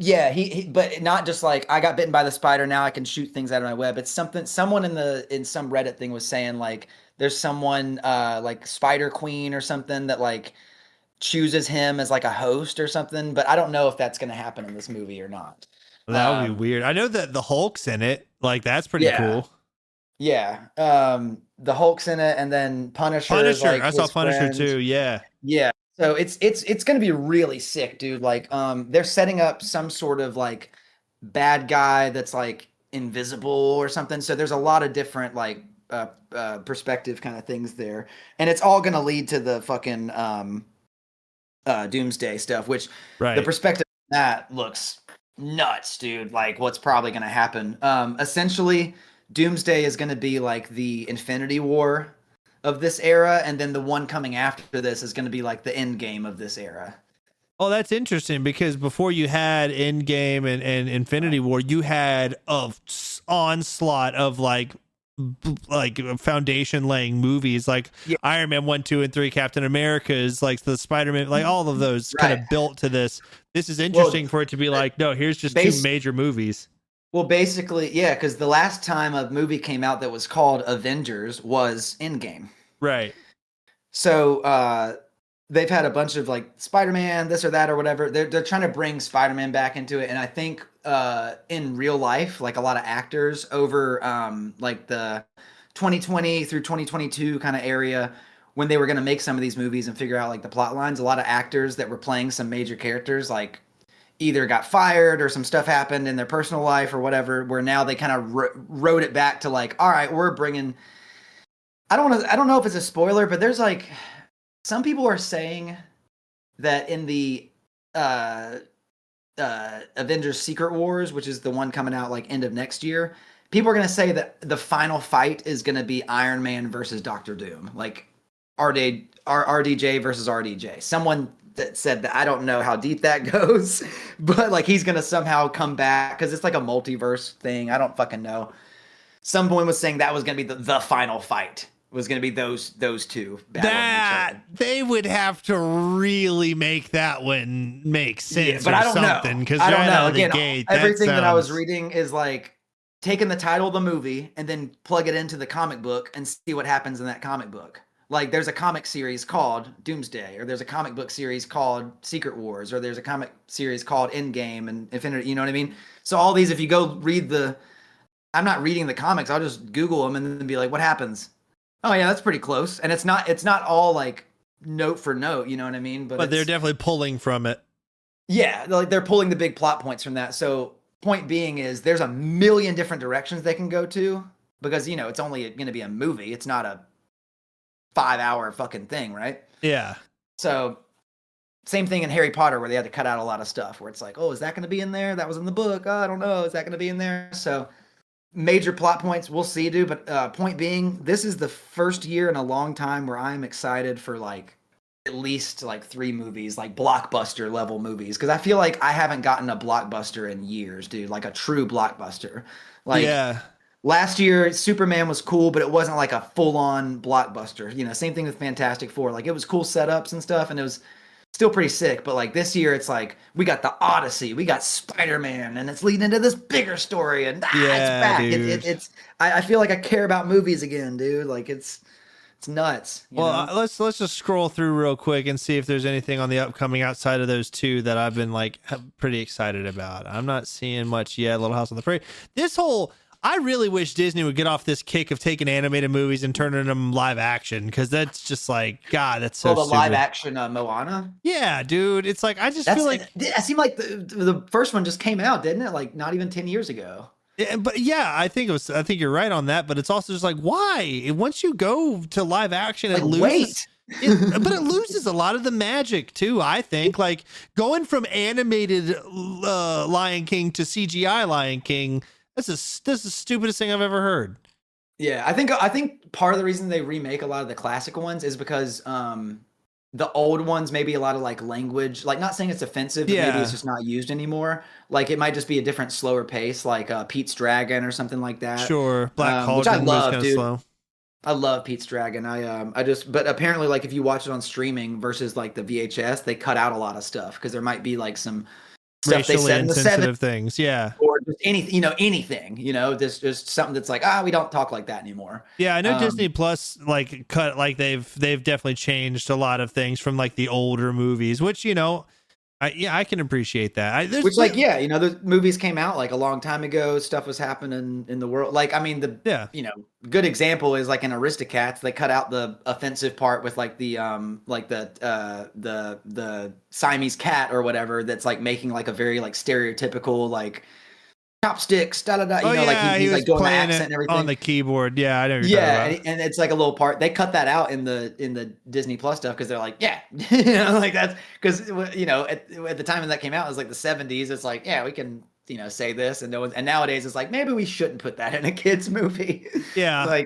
but not just like I got bitten by the spider, now I can shoot things out of my web. It's someone in some Reddit thing was saying like there's someone like Spider Queen or something that like chooses him as like a host or something, but I don't know if that's going to happen in this movie or not. That would be weird. I know that the Hulk's in it. Like that's pretty cool. Yeah. The Hulk's in it, and then Punisher. I saw Punisher too. Yeah. Yeah. So it's going to be really sick, dude. Like they're setting up some sort of like bad guy that's like invisible or something. So there's a lot of different like perspective kind of things there, and it's all going to lead to the fucking Doomsday stuff, which the perspective of that looks nuts, dude. Like what's probably going to happen. Essentially Doomsday is going to be like the Infinity War of this era, and then the one coming after this is going to be like the end game of this era. Oh, that's interesting because before you had Endgame and Infinity War, you had a onslaught of like foundation laying movies like Iron Man 1, 2, and 3, Captain America's, like the Spider-Man, like all of those kind of built to this. This is interesting for it to be like, no, here's just two major movies. Well, basically, yeah, because the last time a movie came out that was called Avengers was Endgame. Right. So they've had a bunch of like Spider-Man, this or that or whatever. They're trying to bring Spider-Man back into it, and I think in real life, like a lot of actors over like the 2020 through 2022 kind of area, when they were going to make some of these movies and figure out like the plot lines, a lot of actors that were playing some major characters like either got fired or some stuff happened in their personal life or whatever, where now they kind of wrote it back to like, all right, we're bringing. I don't know if it's a spoiler, but there's like some people are saying that in the Avengers Secret Wars, which is the one coming out like end of next year, people are going to say that the final fight is going to be Iron Man versus Doctor Doom, like RDJ versus RDJ. Someone that said that. I don't know how deep that goes, but like he's going to somehow come back because it's like a multiverse thing. I don't fucking know. Someone was saying that was going to be the final fight. Was going to be those two. That they would have to really make that one make sense, but or I don't something. know. Because I don't right know. out of the Again, gate, everything that I was sounds- reading is like taking the title of the movie and then plug it into the comic book and see what happens in that comic book. Like there's a comic series called Doomsday, or there's a comic book series called Secret Wars, or there's a comic series called Endgame and Infinity. You know what I mean? So all these, if you go read I'm not reading the comics. I'll just Google them and then be like, what happens? Oh yeah, that's pretty close. And it's not all like note for note, you know what I mean? But they're definitely pulling from it. Yeah, like they're pulling the big plot points from that. So point being is there's a million different directions they can go to because, you know, it's only going to be a movie. It's not a 5-hour fucking thing, right? Yeah. So same thing in Harry Potter where they had to cut out a lot of stuff where it's like, oh, is that going to be in there? That was in the book. Oh, I don't know. Is that going to be in there? So major plot points, we'll see, dude. But point being, this is the first year in a long time where I'm excited for like at least like 3 movies, like blockbuster level movies. Because I feel like I haven't gotten a blockbuster in years, dude. Like a true blockbuster. Like last year, Superman was cool, but it wasn't like a full on blockbuster. You know, same thing with Fantastic Four. Like it was cool setups and stuff, and it was still pretty sick. But like this year, it's like we got the Odyssey, we got Spider-Man, and it's leading into this bigger story, and it's back. I feel like I care about movies again, dude. Like it's nuts. Well, let's just scroll through real quick and see if there's anything on the upcoming outside of those two that I've been like pretty excited about. I'm not seeing much yet. Little House on the Prairie. I really wish Disney would get off this kick of taking animated movies and turning them live action, because that's just like, God, that's so the stupid. live action Moana. Yeah, dude. It's like I feel like it seemed like the first one just came out, didn't it? Like not even 10 years ago. Yeah, but yeah, I think you're right on that. But it's also just like, why? Once you go to live action, it loses. But it loses a lot of the magic too. I think like going from animated Lion King to CGI Lion King. This is the stupidest thing I've ever heard. Yeah, I think part of the reason they remake a lot of the classic ones is because the old ones, maybe a lot of like language, like not saying it's offensive, but maybe it's just not used anymore. Like it might just be a different, slower pace, like Pete's Dragon or something like that. Sure, Black Cauldron, which I love, dude. Slow. I love Pete's Dragon. But apparently, like if you watch it on streaming versus like the VHS, they cut out a lot of stuff because there might be like some stuff they said in the 70s things, yeah, or just anything, this just something that's like, we don't talk like that anymore. Yeah, I know Disney Plus like cut, like they've definitely changed a lot of things from like the older movies, which I can appreciate that. The movies came out like a long time ago. Stuff was happening in the world. Like, I mean, good example is like in Aristocats, they cut out the offensive part with like the Siamese cat or whatever. That's like making like a very like stereotypical like chopsticks, da da da. Like he's like doing the accent and everything on the keyboard. Yeah, I know. And it's like a little part. They cut that out in the Disney Plus stuff because they're like, like that's because at the time when that came out, it was like the 70s. It's like, we can say this, and nowadays it's like maybe we shouldn't put that in a kids movie. Yeah,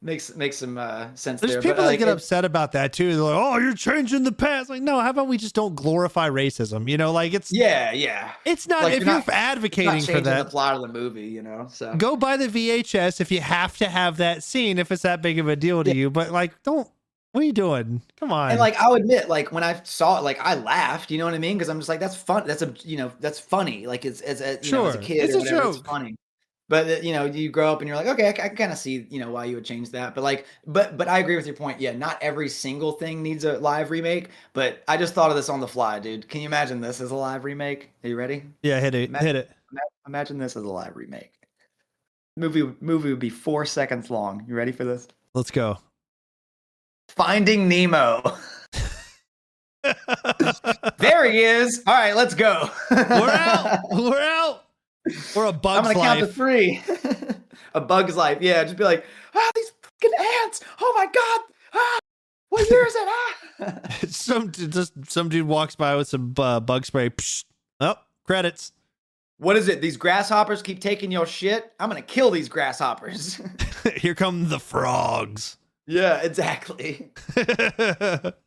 makes some sense There's there. people But that like, get upset about that too. They're like, "Oh, you're changing the past." Like, no, how about we just don't glorify racism? You know, like yeah. it's not, Like if you're advocating for changing the that, plot of the movie, So go buy the VHS if you have to have that scene, if it's that big of a deal to you. But like, don't. What are you doing? Come on. and like I'll admit, like when I saw it, like I laughed. You know what I mean? Because I'm just like, that's fun. That's funny. Like it's as a Sure, kid it's or a whatever, it's joke. funny. But you grow up and you're like, okay, I can kind of see why you would change that. But like, but I agree with your point. Yeah, not every single thing needs a live remake. But I just thought of this on the fly, dude. Can you imagine this as a live remake? Are you ready? Yeah, hit it. Imagine, Hit it. imagine this as a live remake. Movie would be 4 seconds long. You ready for this? Let's go. Finding Nemo. There he is. All right, let's go. We're out. We're out. Or a Bug's I'm gonna count to Life. 3. A Bug's Life. Yeah, just be like, these fucking ants. Oh my god. What year is it? Some dude walks by with some bug spray. Psh. Oh, credits. What is it? These grasshoppers keep taking your shit. I'm gonna kill these grasshoppers. Here come the frogs. Yeah, exactly.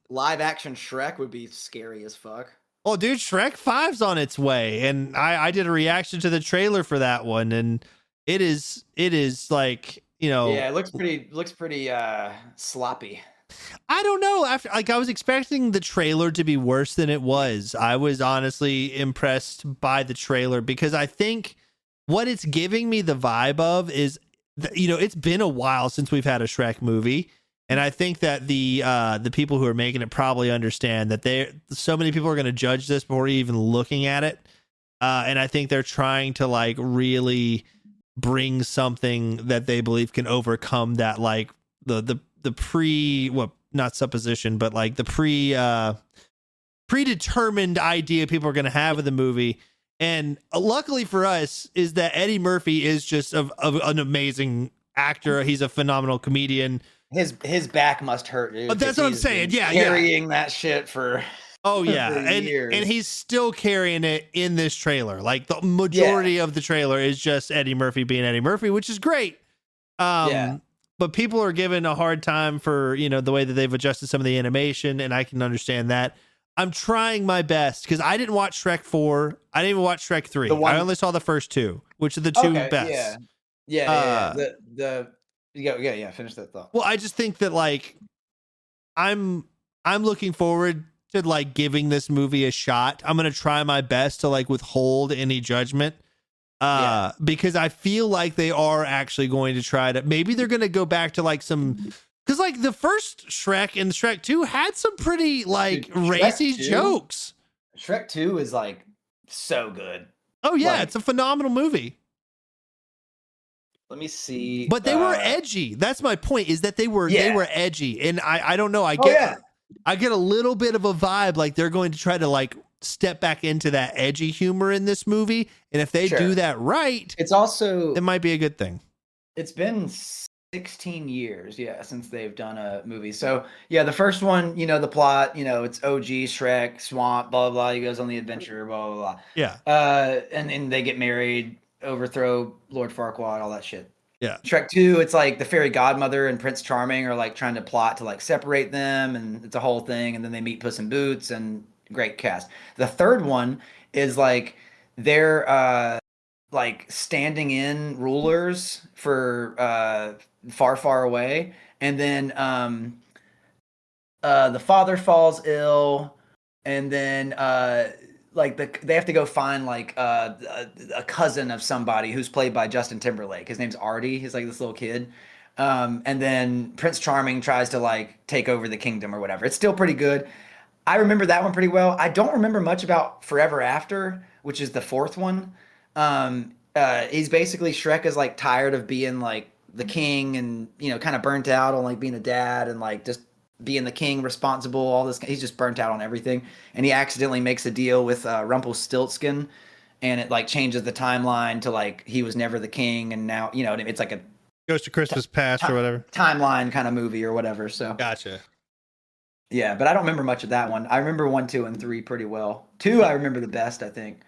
Live action Shrek would be scary as fuck. Oh, dude, Shrek 5's on its way, and I did a reaction to the trailer for that one, and it is like, Yeah, it looks pretty sloppy. I don't know. After, like, I was expecting the trailer to be worse than it was. I was honestly impressed by the trailer because I think what it's giving me the vibe of is, it's been a while since we've had a Shrek movie. And I think that the people who are making it probably understand that so many people are going to judge this before even looking at it. And I think they're trying to like really bring something that they believe can overcome that, like the not supposition, but like the predetermined idea people are going to have of the movie. And luckily for us is that Eddie Murphy is just an amazing actor. He's a phenomenal comedian. His back must hurt, dude. But that's what I'm saying. Yeah, carrying that shit for. Oh yeah, for and years. and he's still carrying it in this trailer. Like the majority of the trailer is just Eddie Murphy being Eddie Murphy, which is great. But people are giving a hard time for the way that they've adjusted some of the animation, and I can understand that. I'm trying my best because I didn't watch Shrek 4. I didn't even watch Shrek 3. I only saw the first 2, which are the two best. Yeah. Finish that thought. Well, I just think that like I'm looking forward to like giving this movie a shot. I'm gonna try my best to like withhold any judgment. Because I feel like they are actually going to try to, maybe they're going to go back to like because like the first Shrek and Shrek 2 had some pretty like racy jokes. Shrek 2 is like so good. Oh yeah, it's a phenomenal movie. Let me see. But they were edgy. That's my point, is that they were edgy. And I don't know. I get a little bit of a vibe like they're going to try to like step back into that edgy humor in this movie. And if they do that right, it might be a good thing. It's been 16 years, since they've done a movie. So the first one, the plot, it's OG Shrek, swamp, blah, blah, blah. He goes on the adventure, blah, blah, blah. Yeah. And they get married, overthrow Lord Farquaad, all that shit. Yeah. Shrek 2, it's like the fairy godmother and Prince Charming are like trying to plot to like separate them, and it's a whole thing. And then they meet Puss in Boots, and great cast. The third one is like they're like standing in rulers for far, far away. And then the father falls ill, and then they have to go find like a cousin of somebody who's played by Justin Timberlake. His name's Artie. He's like this little kid. And then Prince Charming tries to like take over the kingdom or whatever. It's still pretty good. I remember that one pretty well. I don't remember much about Forever After, which is the fourth one. He's basically, Shrek is like tired of being like the king and, kind of burnt out on like being a dad and like just being the king, responsible, all this. He's just burnt out on everything. And he accidentally makes a deal with Rumpelstiltskin, and it like changes the timeline to like he was never the king, and now, it's like a Goes to Christmas Past or whatever. Timeline kind of movie or whatever. So Gotcha. Yeah, but I don't remember much of that one. I remember 1, 2, and 3 pretty well. 2, I remember the best, I think.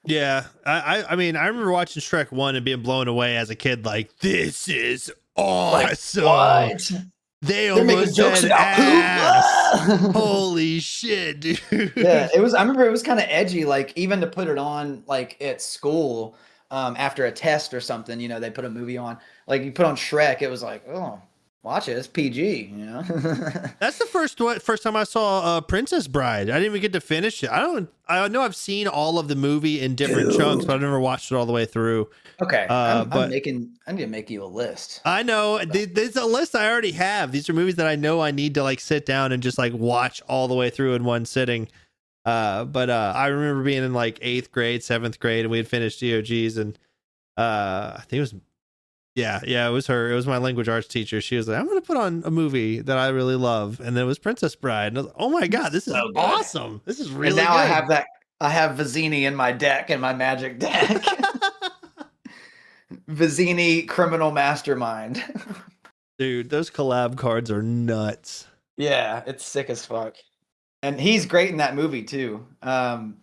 Yeah, I mean, I remember watching Shrek 1 and being blown away as a kid. Like, this is awesome. What? They They're making almost jokes said about ass. poop. Holy shit, dude. Yeah, it was. I remember it was kind of edgy. Like even to put it on like at school, after a test or something. You know, they put a movie on. Like you put on Shrek, it was like, oh, watch it. It's PG. You know. That's the first time I saw Princess Bride. I didn't even get to finish it. I know I've seen all of the movie in different chunks, but I've never watched it all the way through. Okay, but I need to make you a list. I know there's a list I already have. These are movies that I know I need to like sit down and just like watch all the way through in one sitting. But I remember being in like 8th grade, 7th grade, and we had finished DOGs, and I think it was, it was her. It was my language arts teacher. She was like, I'm going to put on a movie that I really love, and then it was Princess Bride. And I was like, oh my god, this is So good. awesome. This is really And now good. I have Vizzini in my deck, in my magic deck. Vizzini Criminal Mastermind. Dude, those collab cards are nuts. Yeah, it's sick as fuck. And he's great in that movie too. Do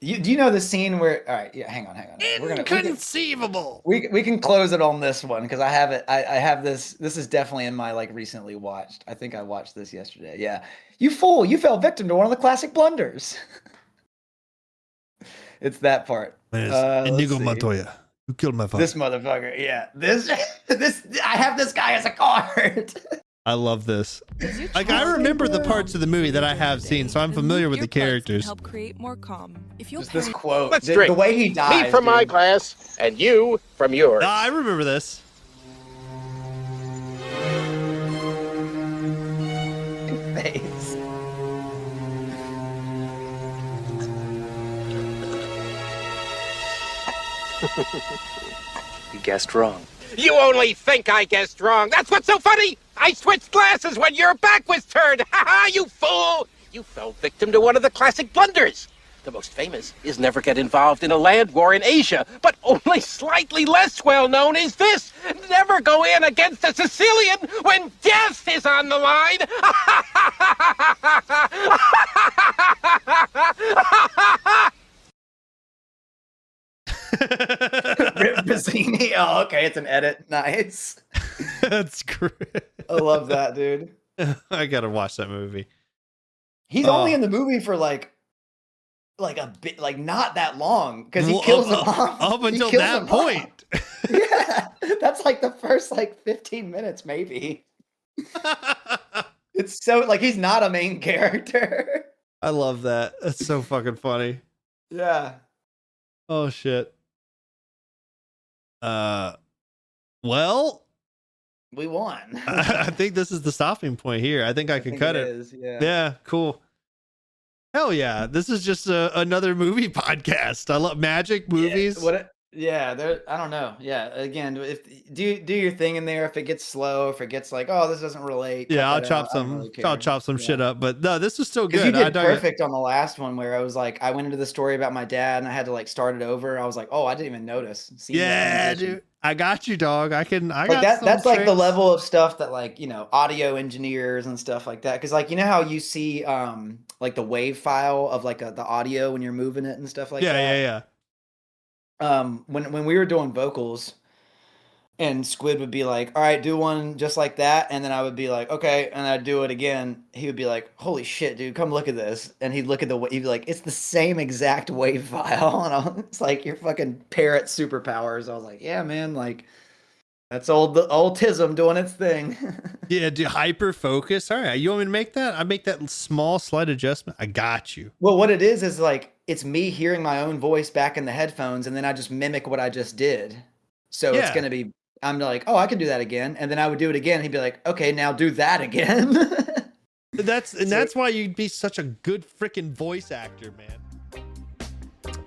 you know the scene where? All right, yeah, hang on. Inconceivable. We can close it on this one because I have it. I have this. This is definitely in my like recently watched. I think I watched this yesterday. Yeah, you fool! You fell victim to one of the classic blunders. It's that part. Inigo let's see. Montoya. You killed my father. This motherfucker. Yeah, this. I have this guy as a card. I love this. Like I remember the parts of the movie that I have seen, so I'm familiar with the characters. Help create more calm. If you'll Just this quote. Let's The drink. way he dies. Me from my dude. glass, and you from yours. I remember this. Face. You guessed wrong. You only think I guessed wrong. That's what's so funny. I switched glasses when your back was turned. Ha ha, you fool. You fell victim to one of the classic blunders. The most famous is never get involved in a land war in Asia, but only slightly less well known is this. Never go in against a Sicilian when death is on the line. Rip Vizzini. Oh, okay, it's an edit. Nice. That's great. I love that, dude. I gotta watch that movie. He's only in the movie for like a bit, like not that long, because he kills them off. Up He until kills that them point. off. Yeah, that's like the first like 15 minutes, maybe. It's so like he's not a main character. I love that. That's so fucking funny. Yeah. Oh shit. Well, We won. I think this is the stopping point here. I think I can cut it. Is, yeah. Yeah, cool. Hell yeah. This is just another movie podcast. I love magic movies. Yeah, I don't know. Yeah, again, if do your thing in there. If it gets slow, if it gets like, oh, this doesn't relate. Yeah, I'll cut that chop out. I don't some. really care. I'll chop some shit up. But no, this was still Because good. you did I dug it. perfect on the last one where I was like, I went into the story about my dad and I had to like start it over. I was like, oh, I didn't even notice. Seamless Yeah, transition. dude. I got you, dog. I got That's like the tricks. level of stuff that like, you know, audio engineers and stuff like that. Because like, you know how you see like the wave file of like the audio when you're moving it and stuff like that. Yeah. When we were doing vocals, and Squid would be like, all right, do one just like that. And then I would be like, okay. And I'd do it again. He would be like, holy shit, dude, come look at this. And he'd look at he'd be like, it's the same exact wave file. And it's like your fucking parrot superpowers. I was like, yeah, man, like that's the old Tism doing its thing. Yeah, do hyper focus. All right, you want me to make that? I make that small slight adjustment. I got you. Well, what it is like, it's me hearing my own voice back in the headphones. And then I just mimic what I just did. So it's going to be, I'm like, oh, I can do that again. And then I would do it again. He'd be like, okay, now do that again. That's why you'd be such a good freaking voice actor, man.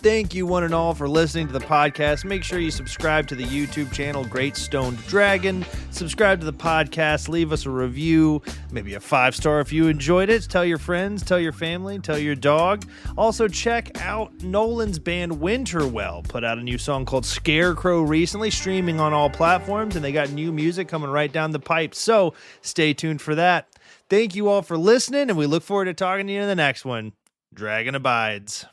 Thank you, one and all, for listening to the podcast. Make sure you subscribe to the YouTube channel, Great Stoned Dragon. Subscribe to the podcast. Leave us a review, maybe a 5-star if you enjoyed it. Tell your friends, tell your family, tell your dog. Also, check out Nolan's band Winterwell. Put out a new song called Scarecrow recently, streaming on all platforms, and they got new music coming right down the pipe. So stay tuned for that. Thank you all for listening, and we look forward to talking to you in the next one. Dragon abides.